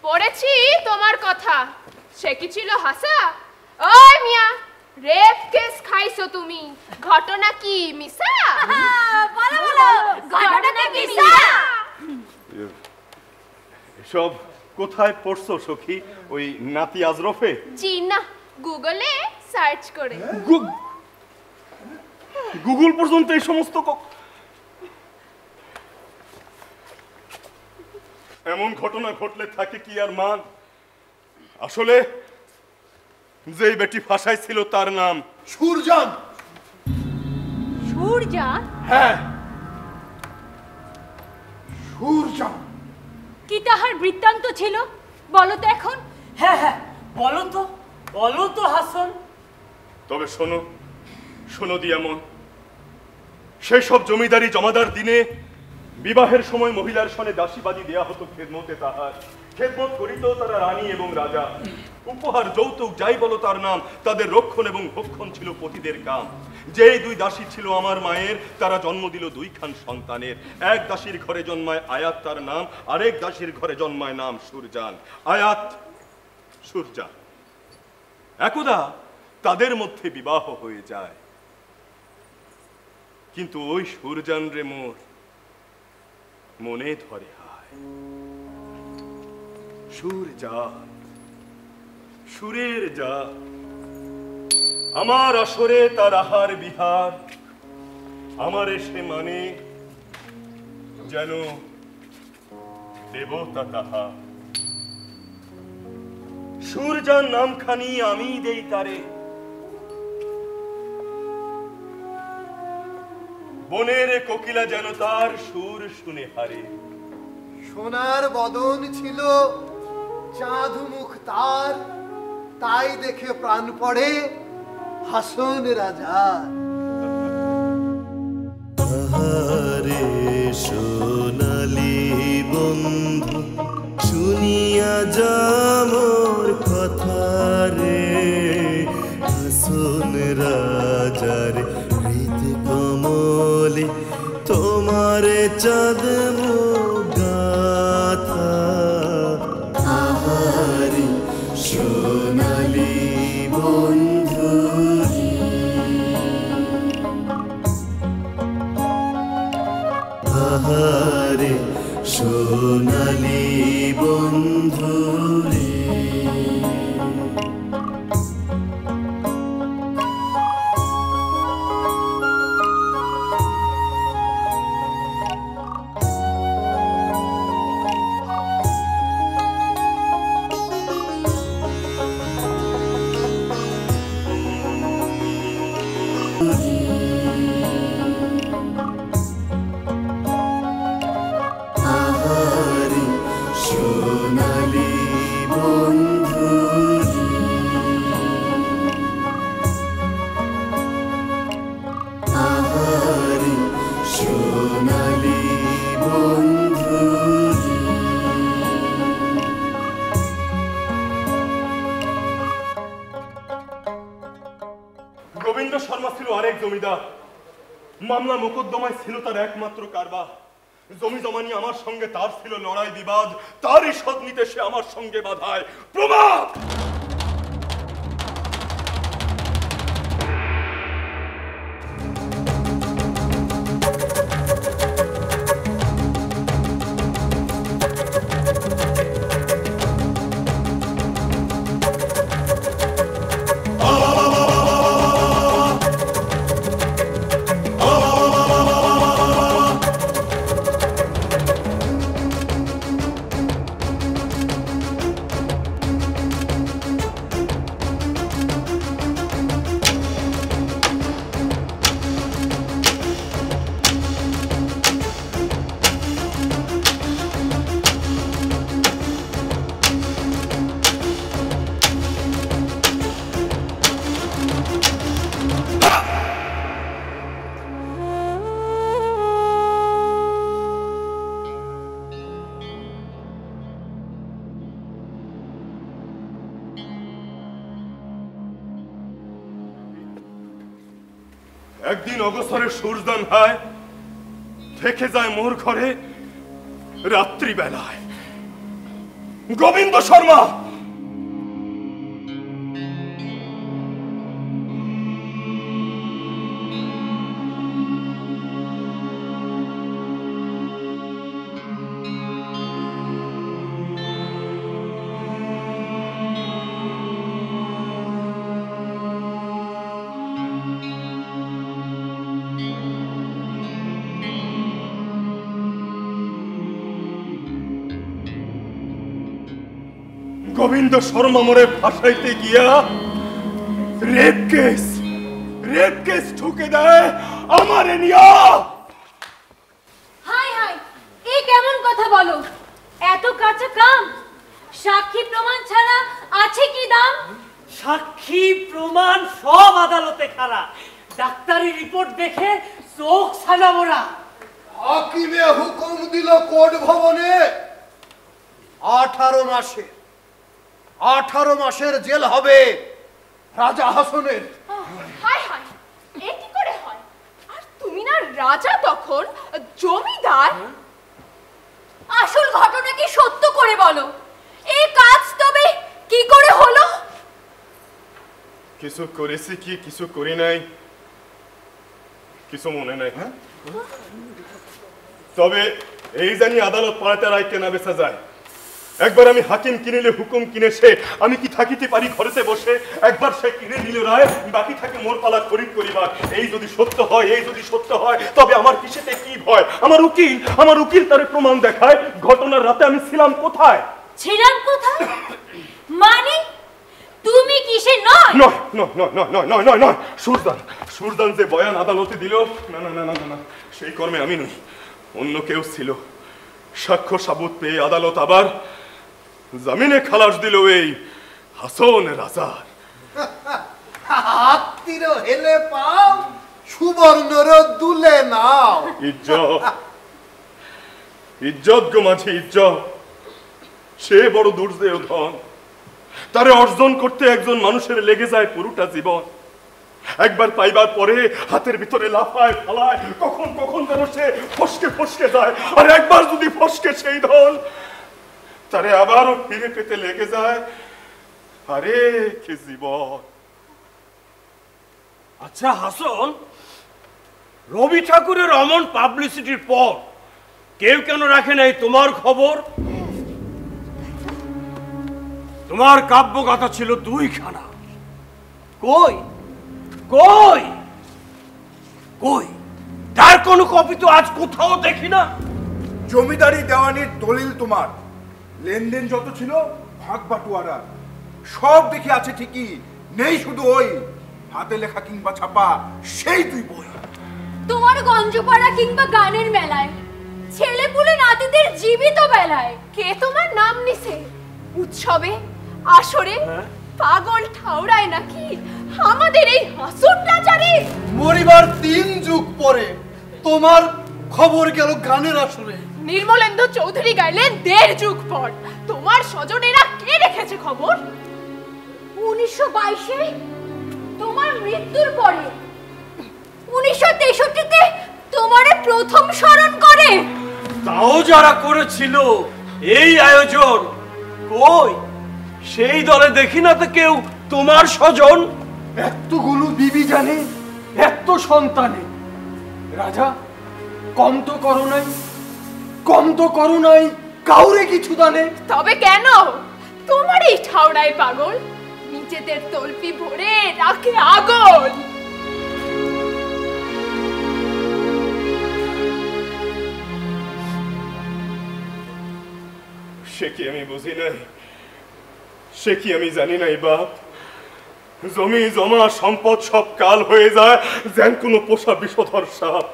পড়েছি তোমার কথা, সে কি ছিল হাসা? ওই মিয়া, রেপ কেস খাইছো তুমি, ঘটনা কি মিছা? বলো বলো, ঘটনা কি মিছা? এসব কোথায় পড়ছো সখী? ওই নাতি আজরফে? জি না, গুগলে সার্চ করে। গুগল পর্যন্ত এই সমস্ত এমন ঘটনা ঘটলে থাকে কি আর মান? আসলে যেই বেটি ফাঁসাই ছিল তার নাম সুরজান। সুরজান? হ্যাঁ, সুরজান। কি তাহার বৃত্তান্ত ছিল বলো তো এখন? হ্যাঁ হ্যাঁ, বলো তো হাসন। তবে শোনো শোনো দিয়ামন, সেই সব জমিদারি জমাদার দিনে বিবাহের সময় মহিলার সনে দাসীবাদী দেয়া হতো খেদমতে তাহার। খেদমত করিত তারা রানী এবং রাজা। উপহার যৌতুক যাই বলো তার নাম, তাদের রক্ষণ এবং ভক্ষণ ছিল পতিদের কাম। যেই দুই দাসী ছিল আমার মায়ের, তারা জন্ম দিল দুইখান সন্তানের। এক দাসীর ঘরে জন্মায় আয়াত তার নাম, আরেক দাসীর ঘরে জন্মায় নাম সুরজান। আয়াত সুরজান, একদা তাদের মধ্যে বিবাহ হয়ে যায়। কিন্তু ওই সুরজান রে মোর মনে ধরে হায়। সুরজান, সুরের জাত, আমার আসরে তার আহার বিহার, আমার এসে মানে যেন দেবতা তাহা। সুরজান নামখানি আমি দেই তারে, বনের কোকিলা যেন তার সুর শুনে হারে। সোনার বদন ছিল, চাঁদ মুখ তার, তাই দেখে প্রাণ পড়ে হাসন রাজা। আহারে সোনালি বন্ধু, শুনিয়া যামোর কথা রে, হাসন রাজার হৃদ কমলে তোম তোমার চাঁদ গাথা আহারি সোনালি বন্ধুরি আহারে সোনালি বন্ধুরি আহারি সোনালি বন্ধুরি আহারি সোনালি বন্ধুরি গোবিন্দ শর্মা ছিল আরেক জমিদার। মামলা মোকদ্দমায় ছিল তার একমাত্র কারবার। জমি জমা নিয়ে আমার সঙ্গে তার ছিল লড়াই বিবাদ, তারই শোধ নিতে সে আমার সঙ্গে বাধায় প্রমাদ। একদিন অগসরে সূর্যদান হয়, থেকে যায় মোর ঘরে রাত্রি বেলায়। গোবিন্দ শর্মা গোবিন্দ শর্মা মোরে ফাঁসাইতে গিয়া রেপ কেস ঠুকে দেয় আমারে নিয়া। হাই হাই, এই কেমন কথা বলো? এত কাঁচা কাম, সাক্ষী প্রমাণ ছাড়া আছে কি দাম? সাক্ষী প্রমাণ সব আদালতে খাড়া, ডাক্তারি রিপোর্ট দেখে চোখ ছানা মোরা। হাকিমে হুকুম দিল কোর্ট ভবনে 18 মাসের জেল হবে রাজা হাসনের। হায় হায়, এ কি করে হয়? আর তুমি না রাজা তখন জমিদার। আসল ঘটনা কি সত্য করে বলো, এই কাজ তবে কি করে হলো? কিছু করেছি কি কিছু করি নাই কিছু মনে নাই। তবে এই জানি আদালত পাড়াতে রায় কেনা বেচা যায়। একবার আমি হাকিম কিনিলে হুকুম কিনে সে আমি কি থাকিতে পারি ঘরেতে বসে। একবার সে কিনে নিল রায়, বাকি থাকে মোর পালা খরিদ করিবার। এই যদি সত্য হয় তবে আমার কিসেতে কি ভয়? আমার উকিল তারে প্রমাণ দেখায় ঘটনার রাতে আমি ছিলাম কোথায়। মানে তুমি কিসে নয়? নয় সুরদান যে বয়ান আদালতে দিল, না সেই কর্মে আমি নই, অন্য কেউ ছিল। সাক্ষ্য সাবুত পেয়ে আদালত আবার জামিনে খালাস দিল এই হাসন রাজার। হাতির হেলে পাও, সুবর্ণর দুলে নাও। ইজ্জত গো মাঝে ইজ্জত, সে বড় দুর্জেয় ধন। তারে অর্জন করতে একজন মানুষের লেগে যায় পুরোটা জীবন। একবার পাইবার পরে হাতের ভিতরে লাফায় ফালায়, কখন কখন যেন সে ফসকে ফসকে যায়। আর একবার যদি ফসকে সেই ধন তারে আবারও ফিরে পেতে লেগে যায়। আরে কি জীবন! আচ্ছা হাসন, রবি ঠাকুরের অমন পাবলিসিটির পর কেউ কেন রাখে নাই তোমার খবর? তোমার কাব্যগাথা ছিল 2খানা, কই কই কই তার কোনো কপি তো আজ কোথাও দেখি না। জমিদারি দেওয়ানির দলিল তোমার, লেনদেন যত ছিল ভাগ বাটোয়ারা সব দেখে আছে ঠিকই, নেই শুধু ওই হাতে লেখা কিংবা ছাপা সেই 2 বই। তোমার গঞ্জপাড়া কিংবা গানের মেলায়, ছেলেপুলে নাতিদের জীবিত বেলায় কে তোমার নাম নিছে? উৎসবে আসরে পাগল ঠাউরায় নাকি আমাদের এই হাসুর রাজারে? মরিবার 3 যুগ পরে তোমার খবর গেল গানের আসরে। নির্মলেন্দু চৌধুরী গাইলেন 1.5 যুগ পর। তোমার স্বজনেরা কে রেখেছে খবর? 1922-এ তোমার মৃত্যুর পরে 1963-তে তোমারে প্রথম স্মরণ করে। তাও যারা করেছিল এই আয়োজন, কই সেই দলে দেখি না তো কেউ তোমার স্বজন। এতগুলো বিবি জানে, এত সন্তানে রাজা কম তো করো নাই, কম তো করো নাই কাউরে কিছু দানে। তবে কেন তোমার এই ঠাউরায় পাগল নিজেদের তলপি ভরে রাখে আগল? সে কি আমি বুঝি নাই, সে কি আমি জানি নাই বাপ? জমি জমা সম্পদ সব কাল হয়ে যায় যেন কোনো পোষা বিষধর সাপ।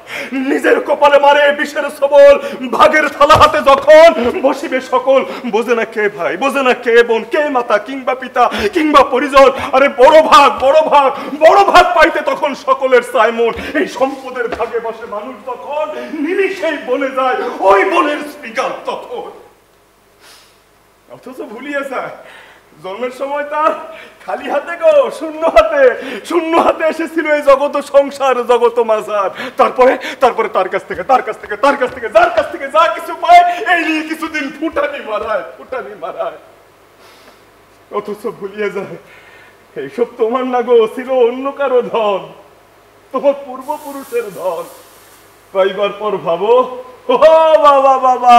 নিজের কপালে মারে বিষের সবল, ভাগের থালা হাতে যখন বসিবে সকল। বোঝে না কে ভাই, বোঝে না কে বোন, কে মাতা কিংবা পিতা কিংবা পরিজন। আরে বড় ভাগ বড় ভাগ বড় ভাগ পাইতে তখন সকলের চায় মন। এই সম্পদের ভাগে বসে মানুষ তখন নিমিষেই বলে যায় ওই বনের স্পিকার তখন। অথচ ভুলিয়ে যায় জন্মের সময় তার খালি হাতে গো, শূন্য হাতে এসেছিল এই জগত সংসার, জগত মাঝার। তারপরে তারপরে তার কাছ থেকে যার কাছ থেকে যা কিছু পায় এই নিয়ে কিছুদিন ফুটানি মারায়। অথচ ভুলিয়ে যায় এইসব তোমার না গো, ছিল অন্য কারো ধন, তোমার পূর্বপুরুষের ধন। পাইবার পর ভাবো ও বাবা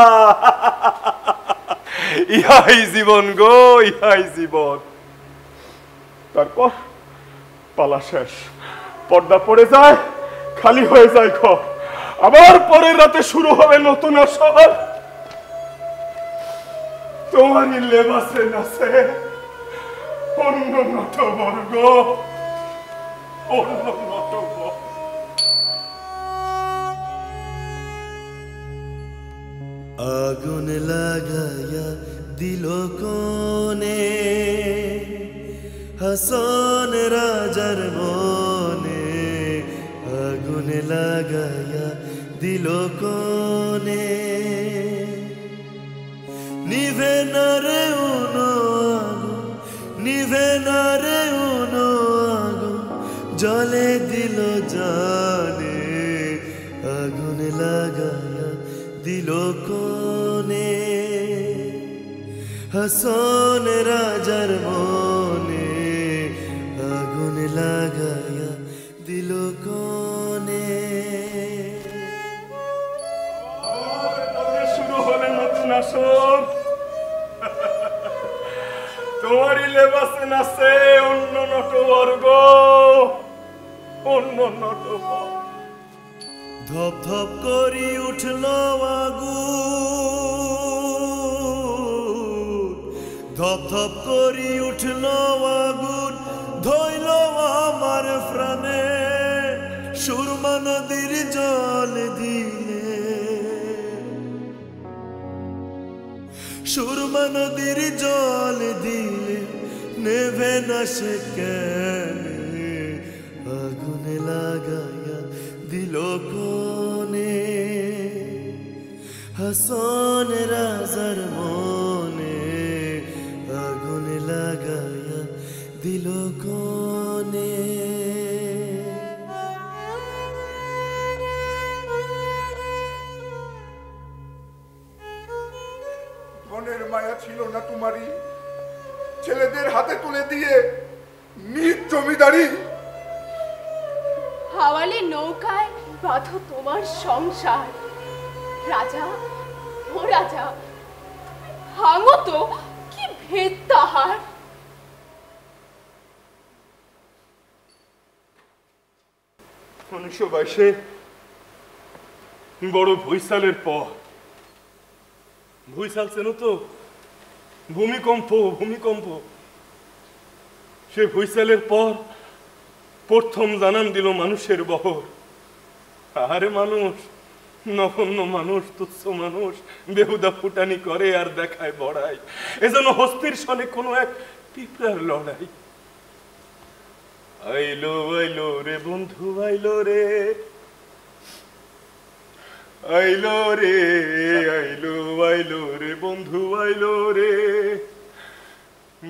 ইহাই জীবন গো, ইহাই জীবন। তারপর পালা শেষ, পর্দা পড়ে যায়, খালি হয়ে যায় ঘর। আবার পরের রাতে শুরু হবে নতুন আসর। তোমারই লেবাসে নাচে অন্য নটবর্গ, অন্য নটবর্গ। আগুন লাগাইয়া দিল কোনে হাসন রাজার মনে, আগুন লাগাইয়া দিল কোনে। নিভে না রে উনো আগুন, নিভে না রে উনো আগুন, জলে দিল জানে, আগুন লাগাইয়া দিল কোনে হাসন রাজার মনে, আগুন লাগাইয়া দিল কোনে। শুরু হলে নতুন আসর, তোমারই লেবাসে নাচে অন্য নটবর্গ, অন্য নটবর্গ। ধপ ধপ করি উঠল আগুন, ধপ ধপ করি উঠল আগুন, ধইল আমার প্রাণে, সুরমা নদীর জল দিলে, সুরমা নদীর জল দিলে নেভে না সে কেনে, আগুন লাগাইয়া দিল কোনে হাসন রাজার মনে, আগুন লাগাইয়া দিল কোনে। মনের মায়া ছিল না তোমারই? ছেলেদের হাতে তুলে দিয়ে নিজ জমিদারি। হাওয়ালি নৌকায় বাঁধো তোমার সংসার। রাজা, ও রাজা, ভাঙো তো, কি ভেদ তাহার। 1922 বড় ভুইসালের পর, ভুইসাল চেনো তো? ভূমিকম্প, ভূমিকম্প। সে ভুইসালের পর প্রথম জানান দিল মানুষের বহর। আরে মানুষ, নগণ্য মানুষ, তুচ্ছ মানুষ, বেহুদা ফুটানি করে আর দেখায় বড়াই। এজন্য হস্তির সনে কোনো এক পিঁপড়ার লড়াই। আইলো আইলো রে বন্ধু, আইলো রে, আইলো রে, আইলো আইলো রে বন্ধু, আইলো রে।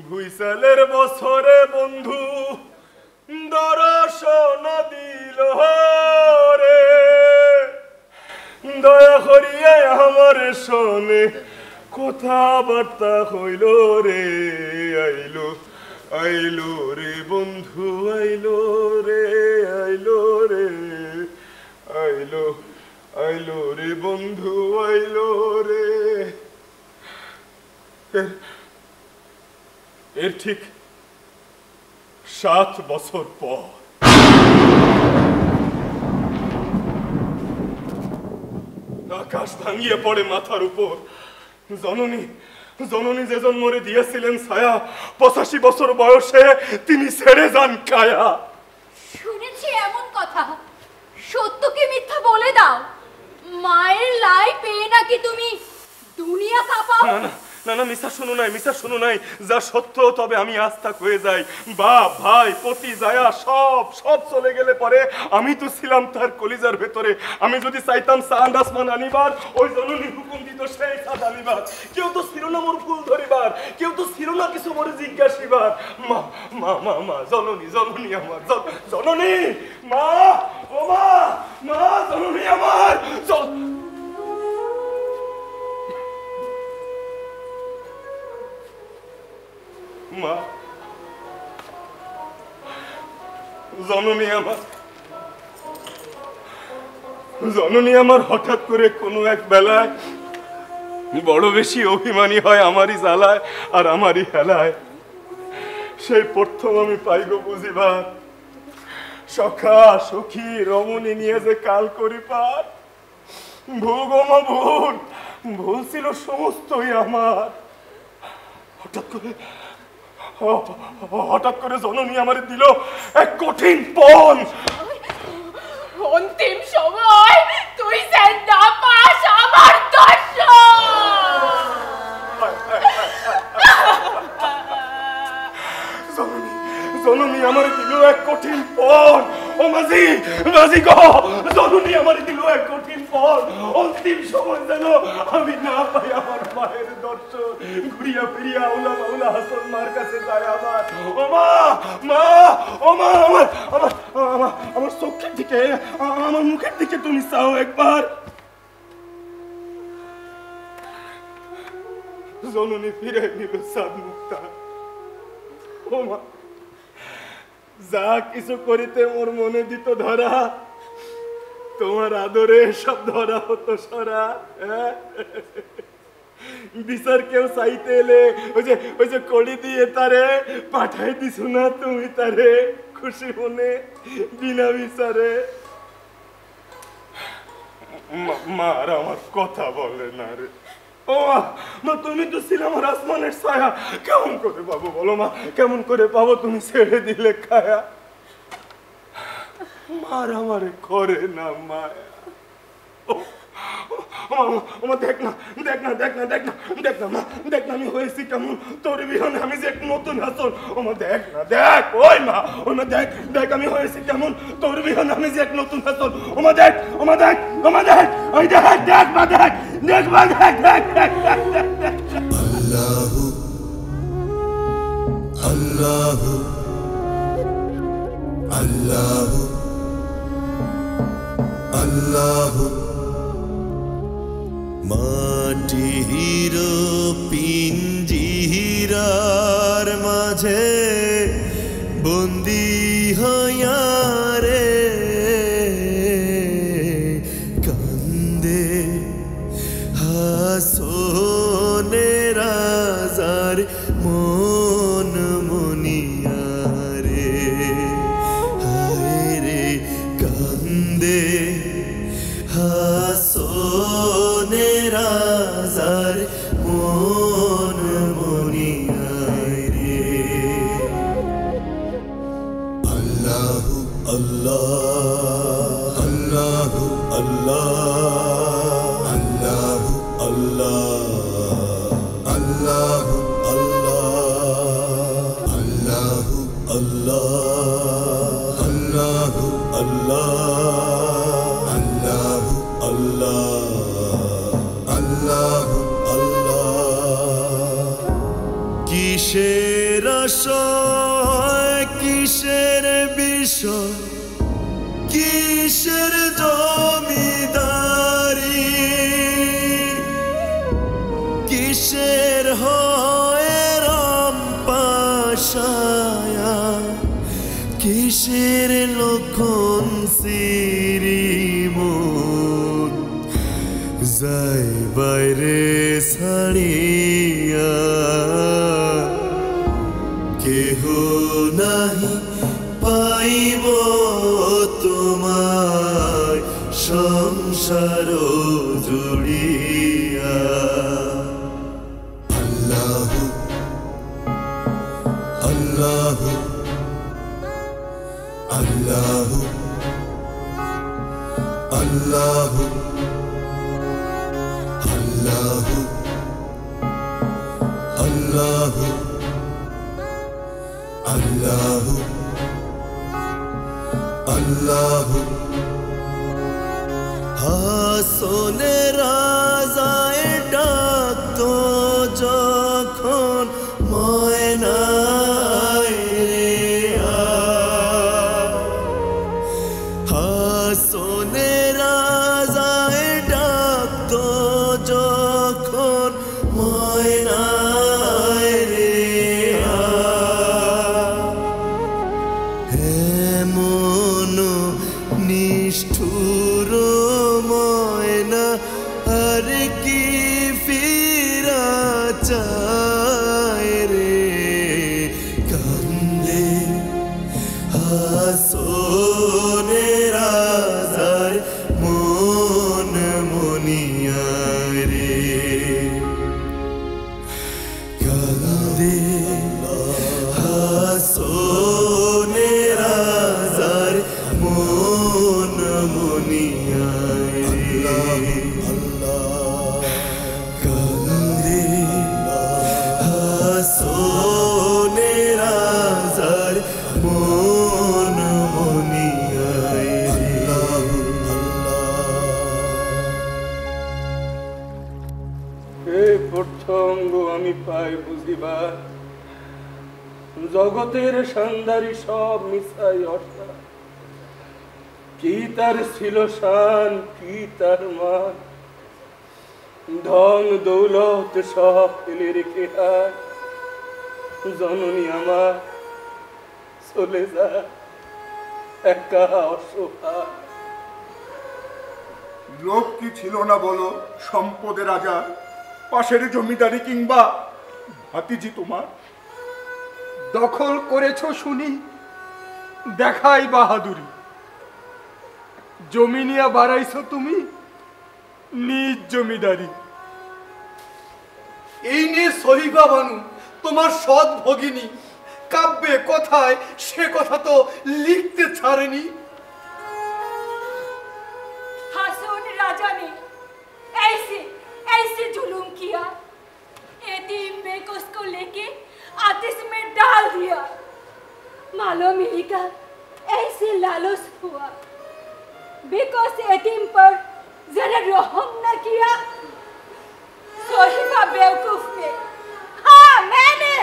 ভুইসালের বছরে বন্ধু দর্শন দিল রে, দয়া করিয়া আমার শোনে কথাবার্তা হইল রে। আইলো আইলো রে বন্ধু, আইলো রে, আইলো রে, আইলো আইলো রে বন্ধু, আইলো রে। এর ঠিক 7 বছর পর আকাশ ভাঙিয়ে পড়ে মাথার উপর। জননী, জননী যে জন্মরে দিয়েছিলেন ছায়া, 85 বছর বয়সে তিনি ছেড়ে যান কায়া। শুনেছি এমন কথা, সত্য কি মিথ্যা বলে দাও। মায়ের লাই পেয়ে নাকি তুমি দুনিয়া কাঁপাও। না না, মিশা শুনো নাই, মিশা শুনো নাই। যা সত্য তবে আমি আস্তাক হয়ে যাই। বাপ ভাই পতি জায়া সব সব চলে গেলে পরে আমি তো ছিলাম তার কলিজার ভেতরে। আমি যদি চাইতাম চাঁদ আসমান আনিবার, ওই জননী হুকুম দিত সেই চাঁদ আনিবার। কেউ তো ছিল না মোর ফুল ধরিবার, কেউ তো ছিল না কিছু মোরে জিজ্ঞাসিবার। মা মা মা মা, জননী, জননী আমার, জননী, মা, ও মা, মা, জননী আমার। মা, জননী আমার, জননী আমার হঠাৎ করে কোনো এক বেলায় বড় বেশি অভিমানী হয় আমারই জ্বালায় আর আমারই হেলায়। সেই প্রথম আমি পাইব বুঝিবার, সখা সখী রমণী নিয়ে যে কাল করি পার। ভুল গো মা, ভুল, ভুল ছিল সমস্তই আমার। হঠাৎ করে জননী আমার দিল এক কঠিন পণ। অন্তিম সময় তুই যে না পাস আমার দর্শন। জননী, জননী আমার দিল এক কঠিন পণ। ও মাঝি, মাঝি গো, জননী আমার দিল এক কঠিন পণ। অন্তিম সময় যেন আমি না পাই আমার মায়ের দর্শন। ঘুরিয়া ফিরিয়া উলা বাউলা হাসন মার কাছে যায় আমার। ও মা, মা, ও মা, আমার আমার আমার আমার চোখের দিকে, আমার মুখের দিকে তুমি চাও একবার। জননী ফিরে নিল সাদ মুক্তা। ও মা, যা কিছু করিতে মোর মনে দিত ধরা, তোমার আদরে সব ধরা হতো সরা। বিচার কেউ চাইতে এলে ওই যে কড়ি দিয়ে তারে পাঠাই দিছ না তুমি তারে খুশি মনে বিনা বিচারে। মার আমার কথা বলে না রে। ও মা, তুমি তো ছিল আমার আসমানের ছায়া। কেমন করে পাবো বলো মা, কেমন করে পাবো তুমি ছেড়ে দিলে খায়া। মার আমারে করে না মায়া। দেখ না, দেখ না, দেখ না, দেখ না, দেখ না মা, দেখ না আমি হয়েছি কেমন তোর বিহনে, আমি যে এক নতুন হাসন। ওমা দেখ না, দেখ, ওই মা, ওই মা দেখ, দেখ আমি হয়েছি কেমন তোর বিহনে, আমি যে এক নতুন হাসন। ওমা দেখ, ওমা দেখ, ওমা দেখ, ওই দেখ, দেখ মা, দেখ, দেখ মা, দেখ, দেখ, দেখ, দেখ, দেখ। আল্লাহু আল্লাহু আল্লাহু আল্লাহু মা মাটির পিঞ্জিরার মাঝে বন্দি হইয়া রে কান্দে হাসনে রাজার মন মনিয়া রে হায় রে কান্দে হাসনে রাজার মন মনিয়া রে আল্লাহু আল্লাহ আল্লাহু আল্লাহ আল্লাহু আল্লাহ আল্লাহু আল্লাহ আল্লাহু আল্লাহ আল্লাহু আল্লাহ আল্লাহু আল্লাহ আল্লাহু আল্লাহ কিসের আশয় কিসের বিষয় কিসের জমিদারি কিসের হয় রামপাশায়া কিসের লক্ষণ শ্রীমন যাই বাইরে ছাড়িয়া কেহ নাহি পাইব তোমায় সংসার জুড়িয়া আল্লাহু আল্লাহু আল্লাহু আল্লাহু আল্লাহু আল্লাহু আল্লাহু আল্লাহু হাসনে রাজায় ডাকতো যখন ময়নায় রে হাসনে রাজায় ডাকতো যখন ময়নায় রে হেমন নিষ্ঠুর ময়না আর কি ফিরা চায় রে কান্দে হাসনে রাজার মন মনিয়া রে কান্দে হাসনে রাজার মন মনিয়া রে কান্দে হাসনে রাজার মন মনিয়া রে এই প্রত্যঙ্গ আমি পাই বুঝিবার জগতের সন্ধারী সব মিশাই অর্থাৎ কি তার ছিল শান কি তার মান ধন দৌলত সব ফেলে রেখে আয় জননী আমার চলে যা একা অসহায় লোভ কি ছিল না বলো সম্পদে রাজা পাশের জমিদারি কিংবা ভাতিজি তোমার দখল করেছো শুনি দেখাই বাহাদুরি জমি নিয়ে বাড়াইছো তুমি নিজ জমিদারি এই নিয়ে সহিবা বানু তোমার সৎ ভগিনী কাব্যে কথায় সে কথা তো লিখতে ছাড়েনি हासून राजा ने ऐसे ऐसे जुलूम किया यतीम बेकस को लेके आतिश में डाल दिया मालूम मिली का ऐसे लालच हुआ बेकस यतीम पर जरा रहम न किया सोहिबा बेवकूफ ने हाँ मैंने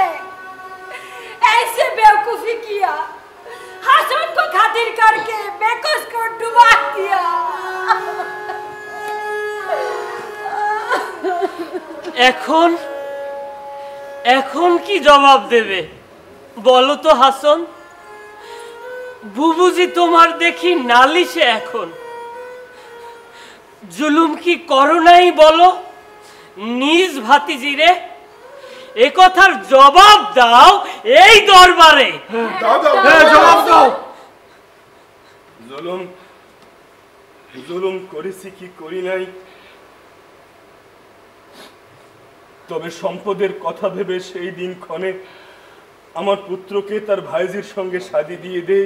ऐसे बेवकूफी किया हासून को खातिर करके बेकस को डुबा दिया এখন এখন কি জবাব দেবে বলো তো হাসন? বুবুজি তোমার দেখি নালিশে এখন। জুলুম কি করো নাই বলো নিজ ভাতিজিরে? এ কথার জবাব দাও এই দরবারে। জবাব দাও। জুলুম করেছি কি করি নাই, তবে সম্পদের কথা ভেবে সেই দিন ক্ষণে আমার পুত্রকে তার ভাইজির সঙ্গে শাদি দিয়ে দেই,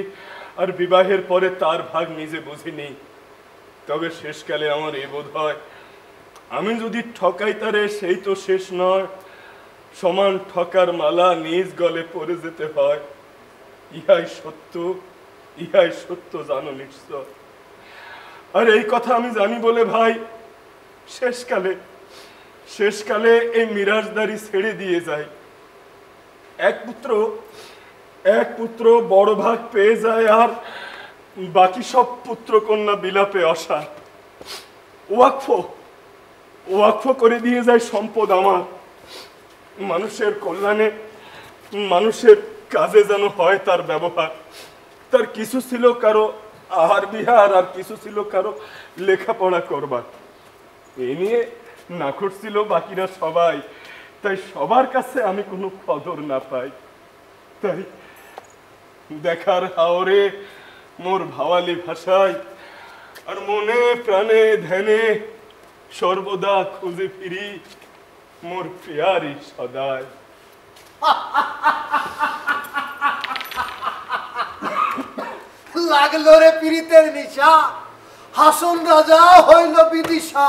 আর বিবাহের পরে তার ভাগ নিজে বুঝিনি। তবে শেষকালে আমার এ বোধ হয়, আমি যদি ঠকাই তারে সেই তো শেষ নয়, সমান ঠকার মালা নিজ গলে পড়ে যেতে হয়। ইহাই সত্য জানো নিশ্চয়। আর এই কথা আমি জানি বলে ভাই শেষকালে এই মিরাজদারি ছেড়ে দিয়ে যায়। এক পুত্র বড় ভাগ পেয়ে যায়, আর বাকি সব পুত্র কন্যা বিলাপে অসার। ওয়াকফ করে দিয়ে যায় সম্পদ আমার। মানুষের কল্যাণে, মানুষের কাজে যেন হয় তার ব্যবহার। তার কিছু ছিল কারো আহার বিহার, আর কিছু ছিল কারো লেখাপড়া করবার। এ নিয়ে নাখোশ ছিল বাকিরা সবাই, তাই সবার কাছে আমি কোনো কদর না পাই। তাই দেখার হাওরে মোর ভাওয়ালি ভাষায়, আর মনে প্রাণে ধ্যানে সর্বদা খুঁজে ফিরি মোর প্রিয়ারি সদায়। লাগলো রে পীড়িতের নিশা, হাসন রাজা হইল বিদিশা।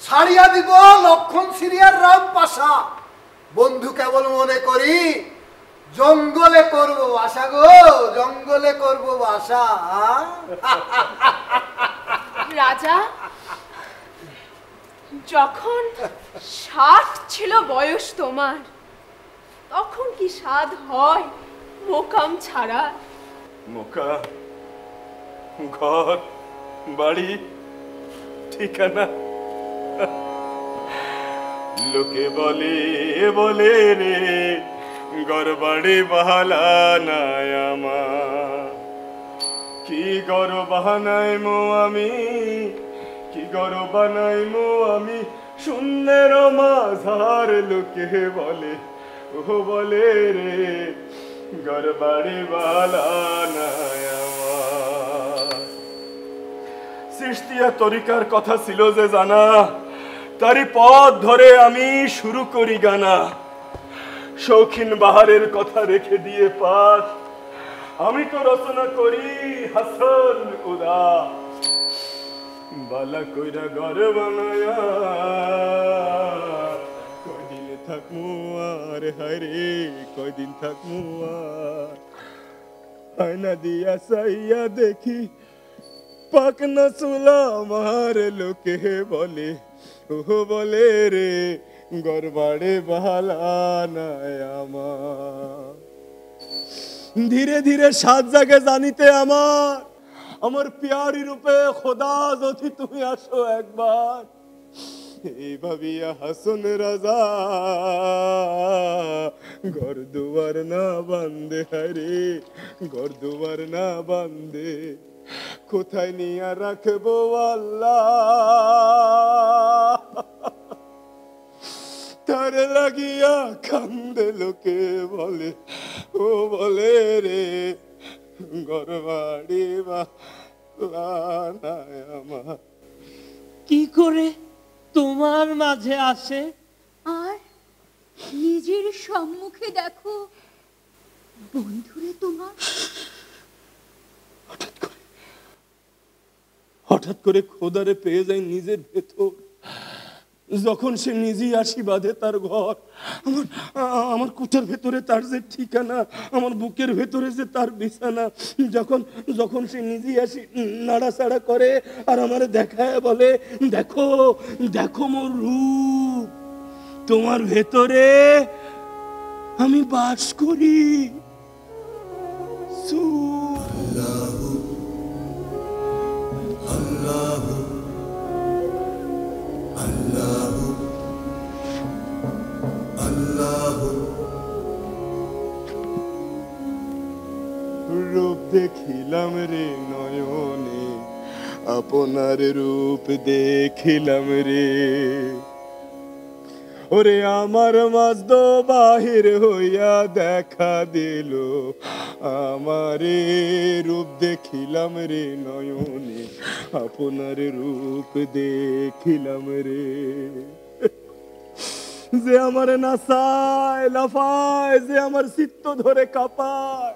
ছাড়িয়া দিব লক্ষণ সিরিয়ার রাম পাশা। বন্ধু কেবল মনে করি জঙ্গলে করব বাসা গো, জঙ্গলে করব বাসা। রাজা, যখন 60 ছিল বয়স তোমার, তখন কি স্বাদ হয় মোকাম ছাড়া? মোকা, ঘর বাড়ি ঠিকানা, লোকে বলে রে ঘর বাড়ি বাহালা নাই আমার। কি গর বাহানাই মো আমি, কি গর বানাই মো আমি, শূন্যের মাঝার লোকে বলে, ও বলে রে ঘর বাড়ি বাহালা নাই আমার। সৃষ্টিয়া তরিকার কথা ছিল যে জানা, তারই পথ ধরে আমি শুরু করি গানা। শৌখিন বাহারের কথা রেখে দিয়ে পাঠ, আমি তো রচনা করি হাসন উদা। বালা কইরা ঘর বানায়া কয়দিন থাকমু আর, হায়রে কয়দিন থাকমু আর। আয়না দিয়া চাইয়া দেখি পাকনা চুলা আমার, লোকে বলে, ও বলে রে ঘর বাড়ি বাহালা নাই আমার। ধীরে ধীরে সাত জাগে জানিতে আমার পিয়ারি রূপে খোদা যদি তুমি আসো একবার। এই ভাবিয়া হাসন রাজা ঘর দুয়ার না বান্ধে, হারে ঘর দুয়ার না বান্ধে, কোথায় নিয়ে রাখবো আল্লাহ। তার লাগিয়া কান্দে লোকে বলে, ও বলে রে ঘর বাড়ি বাহালা নাই আমার। কি করে তোমার মাঝে আসে? আর নিজের সম্মুখে দেখো বন্ধুরে তোমার। হঠাৎ করে খোদারে পেয়ে যায় নিজের ভেতর। যখন সে নিজেই আসি বাঁধে তার ঘর, আমার কুঠার ভেতরে তার যে ঠিকানা, আমার বুকের ভেতরে যে তার বিছানা। যখন সে নিজেই আসি নাড়াচাড়া করে আর আমার দেখায় বলে, দেখো দেখো মোর রূপ, তোমার ভেতরে আমি বাস করি। দেখিলাম রে নয়নে, আপনার রূপ দেখিলাম রে। ওরে আমার মস্ত বাহির হইয়া দেখা দিল, আমারে রূপ দেখিলাম রে নয়নে, আপনার রূপ দেখিলাম রে। যে আমার নাচায় লাফায়, যে আমার চিত্ত ধরে কাঁপায়,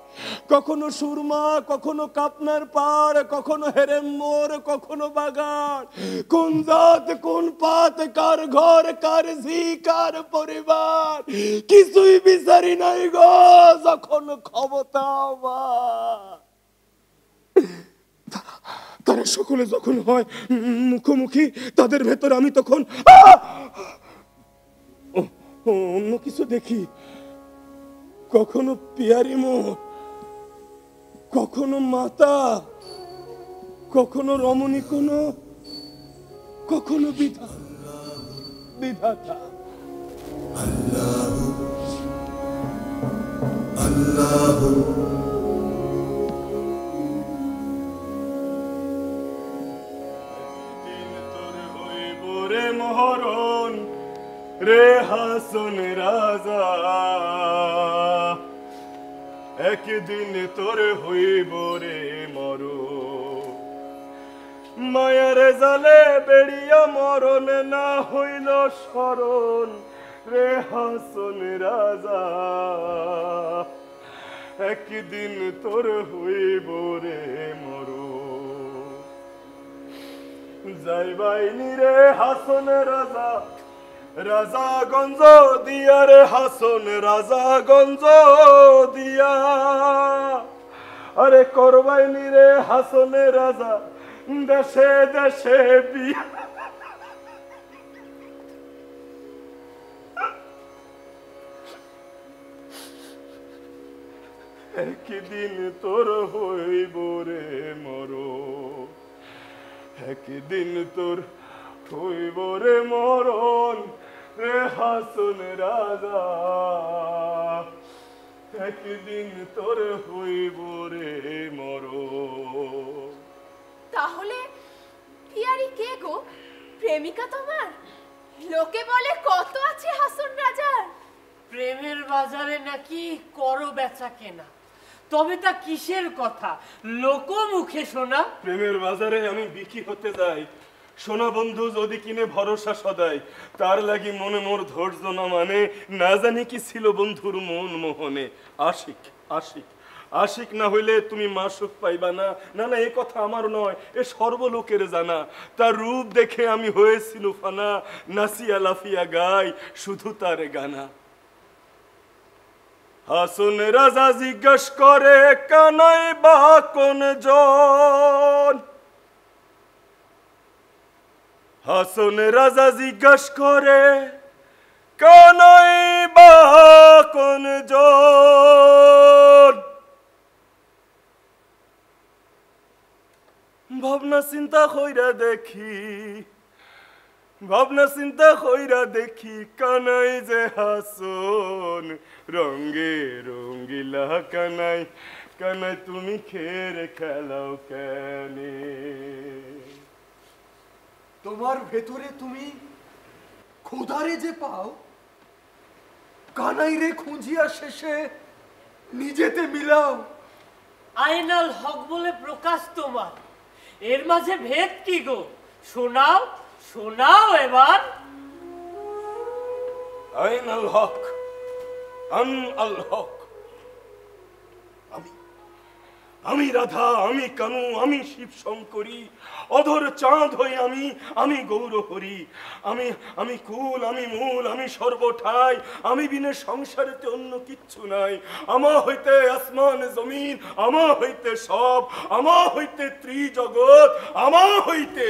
কখনো সুরমা, কখনো কাপনার পাড়, কখনো হেরেম মোর, কখনো বাগান, কোন জাত কোন পাত, কার ঘর কার ঝি কার পরিবার, কিছুই বিচারি নাই গো যখন ক্ষমতা আমার। তারা সকলে যখন হয় মুখোমুখি, তাদের ভেতর আমি তখন অন্য কিছু দেখি, কখনো পিয়ারি মোহ, কখনো মাতা, কখনো রমণী, কখনো বিধাতা। মহরণ রে হাসন রাজা, একদিন তোর হইব রে মরণ। মায়ার জালে বেড়িয়া মরণ না হইল স্মরণ রে হাসন রাজা, একদিন তোর হইব রে মরণ। যাইবাইনি রে হাসন রাজা, রাজা গঞ্জ দিয়া রে হাসন, রাজা গঞ্জ দিয়া। আরে করবাইনি রে হাসনে রাজা, দেশে দেশে বিয়া। একদিন তোর হইব রে মরণ, একদিন তোর হইব রে মরণ রে হাসন রাজা, একদিন তোর হইব রে মরণ। তাহলে পিয়ারি কে গো? প্রেমিকা তোমার? লোকে বলে কত আছে হাসন রাজার। প্রেমের বাজারে নাকি করো বেচা কেনা, তবে তা কিসের কথা লোক মুখে শোনা? প্রেমের বাজারে আমি বিক্রি হতে যাই, সোনা বন্ধু যদি কিনে ভরসা সদাই, তার লাগি মনে মোর ধৈর্য না মানে, না জানি কি ছিল বন্ধুর মন মোহনে। আশিক আশিক আশিক না হইলে তুমি মাসুক পাইবা না। না না, এ কথা আমার নয়, এ সর্বলোকের জানা। তার রূপ দেখে আমি হয়েছিল ফানা, নাসিয়া লাফিয়া গাই শুধু তার গানা। হাসন রাজা জিজ্ঞাস করে, কানাই বা কোন জন? হাসন রাজা জিজ্ঞাস করে, কানাই বা কোন জন? ভাবনা চিন্তা কইরা দেখি, ভাবনা চিন্তা কইরা দেখি, কানাই যে হাসন, রঙ্গে রঙ্গিলা কানাই। কানাই তুমি খেরে খেলাও কেনে? তোমার ভেতরে তুমি খোদারে যে পাও, কানাই রে খুঁজিয়া শেষে নিজেতে মিলাও। আইনাল হক বলে প্রকাশ তোমার, এর মাঝে ভেদ কি গো? শোনাও শোনাও এবার। আইনাল হক, আন আল হক। আমি রাধা, আমি কানু, আমি শিব শঙ্করী, অধর চাঁদ হই আমি, আমি গৌর হরি। আমি কুল, আমি মূল, আমি সর্বঠাই, আমি বিনে সংসারেতে অন্য কিচ্ছু নাই। আমা হইতে আসমান জমিন, আমা হইতে সব, আমা হইতে ত্রিজগৎ, আমা হইতে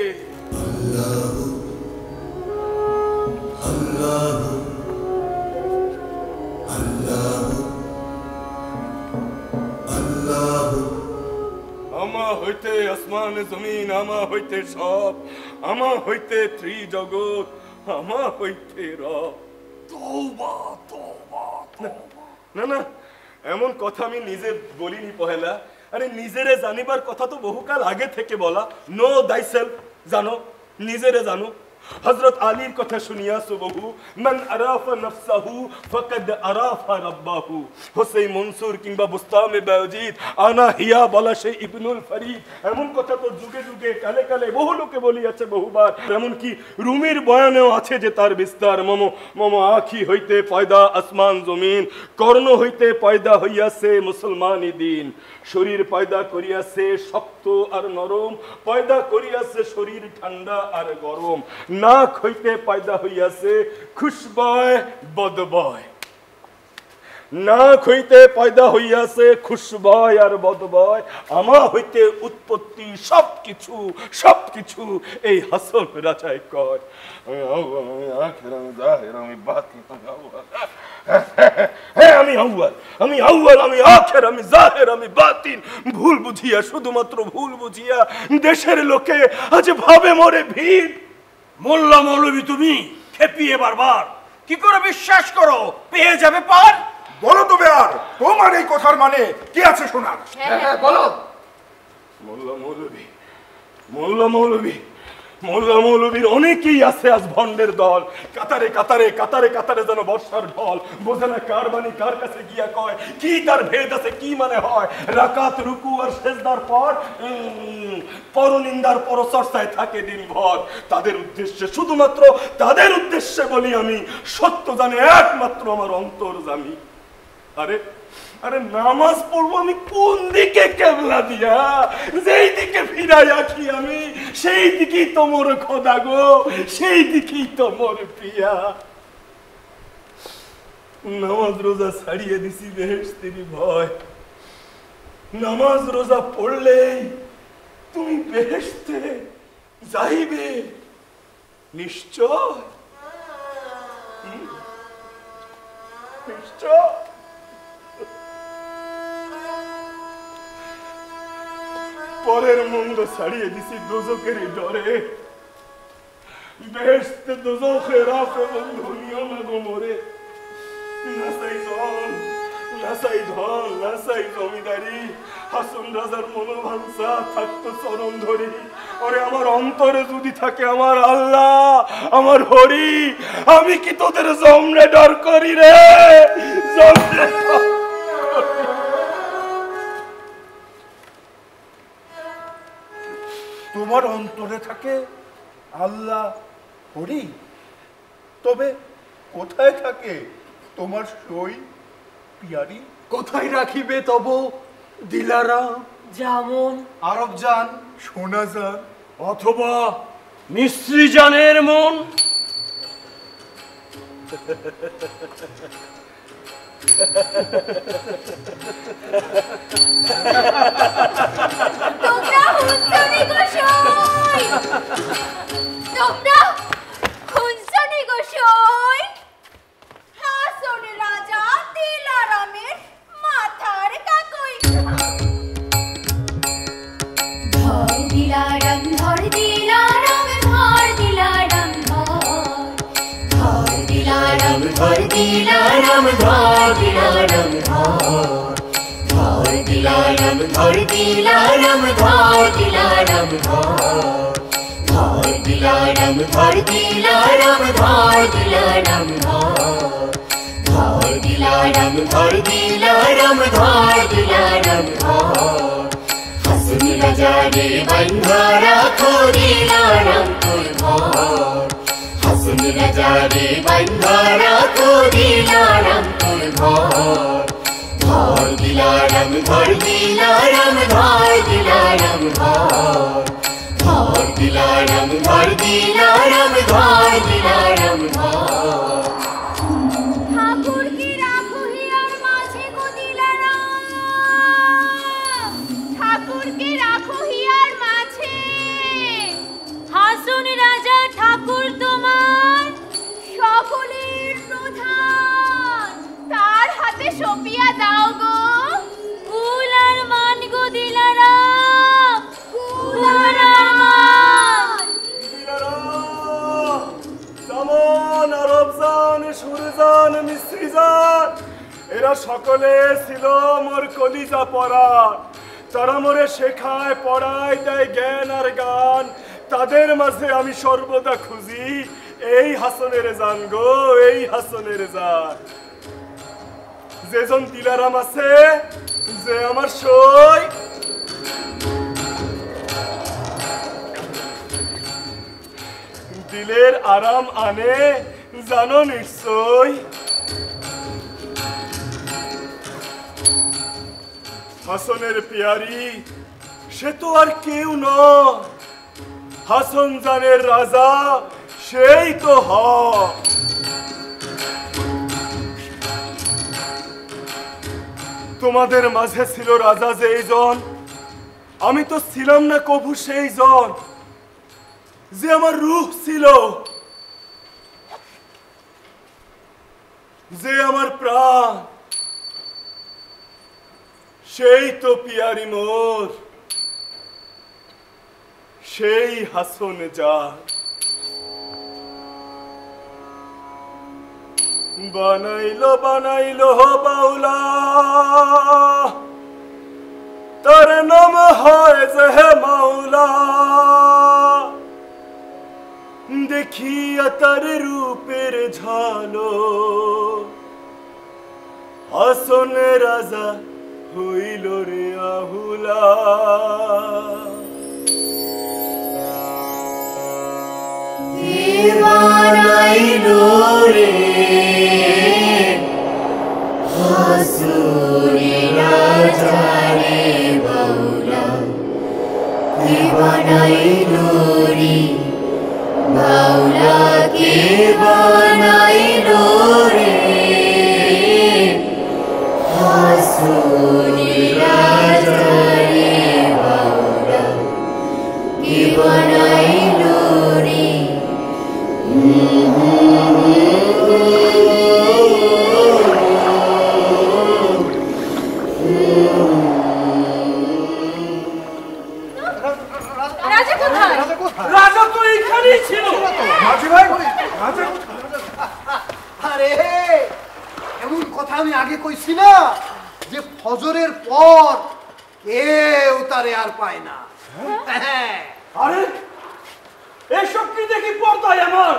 আল্লাহ আল্লাহ আল্লাহ আল্লাহ। আমা হইতে আসমান জমিন, আমা হইতে সব, আমা হইতে ত্রিজগৎ, আমা হইতে রব। তওবা তওবা তওবা। না না, এমন কথা আমি নিজে বলিনি পহেলা। আরে নিজেরে জানিবার কথা তো বহুকাল আগে থেকে বলা। নো দাইসেলফ, জানো, নিজেরে জানো। হযরত আলীর কথা শুনিয়াছো বহু, মান আরাফা নাফসাহু ফাকাদ আরাফা রাব্বাহু। হোসেন মনসুর কিংবা বুস্তামে বায়জিদ আনা হিয়া বলা সে ইবনুল ফরিদ, এমন কথা তো যুগে যুগে কালে কালে বহু লোকে বলিয়াছে বহুবার। এমনকি রুমির বয়ানেও আছে যে তার বিস্তার। মম মম আখি হইতে পয়দা আসমান জমিন, কর্ণ হইতে পয়দা হইয়াছে মুসলমানি দিন। শরীর পয়দা করিয়াছে শক্ত আর নরম, পয়দা করিয়াছে শরীর ঠান্ডা আর গরম। নাক হইতে পয়দা হইয়াছে খুশবয় বদবয়, নাক হইতে পয়দা হইয়াছে খুশবয় আর বদবয়। আমা হইতে উৎপত্তি সবকিছু, সবকিছু এই হাসন রাজায় কয়। আমি আউয়াল, আমি আউয়াল, আমি আখের, আমি জাহের, আমি বাতিন। ভুল বুঝিয়া, শুধুমাত্র ভুল বুঝিয়া দেশের লোকে আজ ভাবে মরে ভিড়। মোল্লা মৌলবী তুমি খেপিয়ে বারবার কি করে বিশ্বাস করো পেয়ে যাবে পার? বলো তো বেয়ার, তোমার এই কথার মানে কি আছে শোনার? বলো। মোল্লা মৌলবী, মোল্লা মৌলবী, মোল্লা মৌলবীর অনেকেই আছে আজ ভণ্ডের দল। কাতারে কাতারে কাতারে কাতারে যেন বর্ষার ঢল। বোঝে না কার বাণী কার কাছে গিয়া কয়, কি তার ভেদ আছে, কি মানে হয়। রাকাত রুকু আর সেজদার পর পরনিন্দার পরচর্চায় থাকে দিনভর। তাদের উদ্দেশ্যে, শুধুমাত্র তাদের উদ্দেশ্যে বলি আমি, সত্য জানে একমাত্র আমার অন্তর জানি। আরে আরে নামাজ পড়বো আমি কোন দিকে কেবলা দিয়া? যেই দিকে ফিরাই আঁকি আমি, সেই দিকেই তো মোর খোদা গো, সেই দিকেই তো মোর প্রিয়া। নামাজ রোজা ছাড়িয়ে দিছি বেহেশতেরই ভয়। নামাজ রোজা পড়লেই তুমি বেহেশতে যাইবে নিশ্চয়, নিশ্চয়। পরের মন্দ ছাড়িয়ে দিছি দোজকের ডরে। বেহেশতে দোজখের রাফে বন্ধু নিও না গো মোরে। নাসাই ধন, নাসাই ধন, নাসাই জমিদারি, হাসন রাজার মনোভাংসা থাকতো চরণ ধরি। ওরে আমার অন্তরে যদি থাকে আমার আল্লাহ, আমার হরি, আমি কি তোদের জমনে ডর করি রে? জমনে তোমার অন্তরে থাকে আল্লাহ হরি, তবে কোথায় থাকে তোমার সই পিয়ারি? কোথায় রাখিবে তব দিলারা? যেমন আরব জান, সোনা জান, অথবা মিস্ত্রি জানের মন। তোমরা হুঁসনি গোসাই, তোমরা হুঁসনি গোসাই। হাসন রাজা দিলারামের মাথার কাকই। ধর দিলারাম, ধর দিলারাম, ধর দিলারাম, ধর দিলারাম, ধর দিলারাম, ধর দিলারাম, ধর দিলারাম, ধর দিলারাম, ধর দিলারাম, ধর দিলারাম, ধর দিলারাম, ধর দিলারাম, ধর দিলারাম, ধর দিলারাম, ধর দিলারাম। হাসন রাজা রে বন্ধা রাখো দিলারাম তোর ঘর। হাসন রাজা রে বন্ধা রাখো দিলারাম তোর ঘর। ধর দিলারাম, ধর দিলারাম, ধর দিলারাম, ধর দিলারাম, ধর দিলারাম, ধর দিলারাম। ঠাকুর কি রাখো হিয়ার মাঝে গো দিলারাম, ঠাকুর কে রাখো হিয়ার মাঝে। হাসন রাজা ঠাকুর তোমার সকলের প্রধান। তার হাতে সপিয়া দাও গো। কুল আর মান গো দিলারাম, কুল আর মান। জামান, আরবজান, সুরজান, মিস্ত্রিজান, এরা সকলে ছিল মোর কলিজা পরা। তারা মোরে শেখায়, পড়ায়, দেয় জ্ঞান আর গান, তাদের মাঝে আমি সর্বদা খুঁজি এই হাসনের জান গো, এই হাসনের জান। যেজন দিলারাম আছে, যে আমার সই, দিলের আরাম আনে জানো নিশ্চয়। হাসনের পিয়ারি সে তো আর কেউ নয়, হাসন জানের রাজা সেই তো হয়। তোমাদের মাঝে ছিল রাজা যেই জন, আমি তো ছিলাম না কভু সেই জন, যে আমার রূহ ছিল, যে আমার প্রাণ, সেই তো পিয়ারি মোর, সেই হাসন জান। বানাইলো বানাইলো বাউলা, তার নাম হয় যে মাওলা। দেখিয়া তার রূপের ঝালো, হাসন রাজা হইল রে আহুলা। বানাইলো রে হাসুরি রাজা রে বাউলা, কে বানাইলো রে বাউলা, কে বানাইলো রে হাসুরি রাজা রে বাউলা, কে বানাইলো রে। রাজা কোথায়? রাজা তো এইখানেই ছিল। মাঝি ভাই, রাজা আরে এমন কথা আমি আগে কইছি না যে ফজরের পর কেউ তারে আর পায় না। আরে এসব কি দেখি পর্দায় আমার,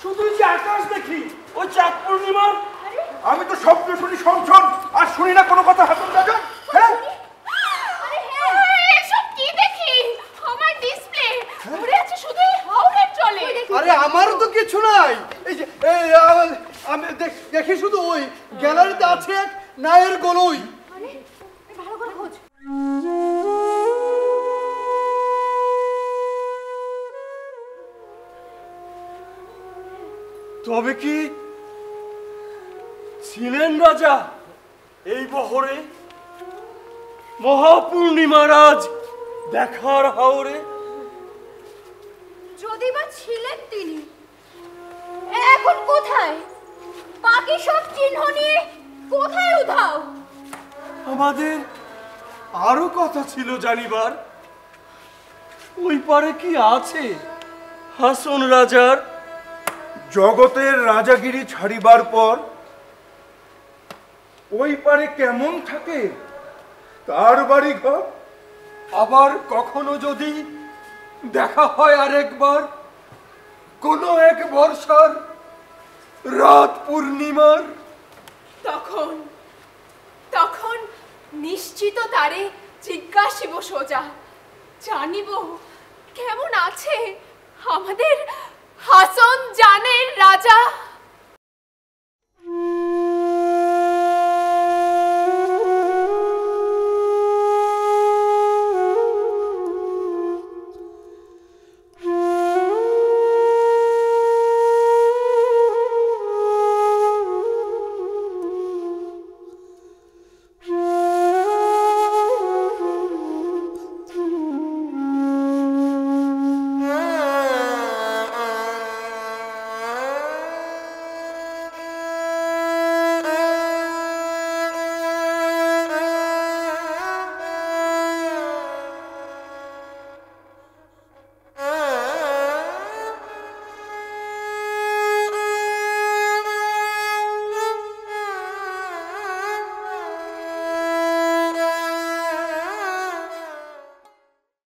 শুধু যে আকাশ দেখি, ওই চাঁদ পূর্ণিমার। আমি তো শব্দ শুনি শোন আর শুনি না কোনো কথা। হাতুন রাজা, হ্যাঁ এসব কি দেখি? আমার ডিসপ্লে ঘুরে আছে শুধু এই হাওড়ের চলে। আরে আমারও তো কিছু নাই, এই যে আমি দেখি শুধু ওই গ্যালারিতে আছে এক নায়ের গলই। ভালো করে খোঁজ। তবে কি ছিলেন রাজা এই বহরে, মহাপূর্ণিমার আজ দেখার হাওরে? যদি বা ছিলেন তিনি, এখন কোথায়? বাকি সব চিহ্ন নিয়ে কোথায় উধাও? আমাদের আরো কথা ছিল জানিবার, ওই পারে কি আছে হাসন রাজার? জগতের রাজাগিরি ছাড়িবার পর ওই পারে কেমন থাকে তার বাড়ি ঘর। আবার কখনো যদি দেখা হয় আরেকবার কোনো এক বর্ষার রাত পূর্ণিমার, তখন তখন নিশ্চিত তারে জিজ্ঞাসিব সোজা, জানিব কেমন আছে আমাদের হাসন জানের রাজা।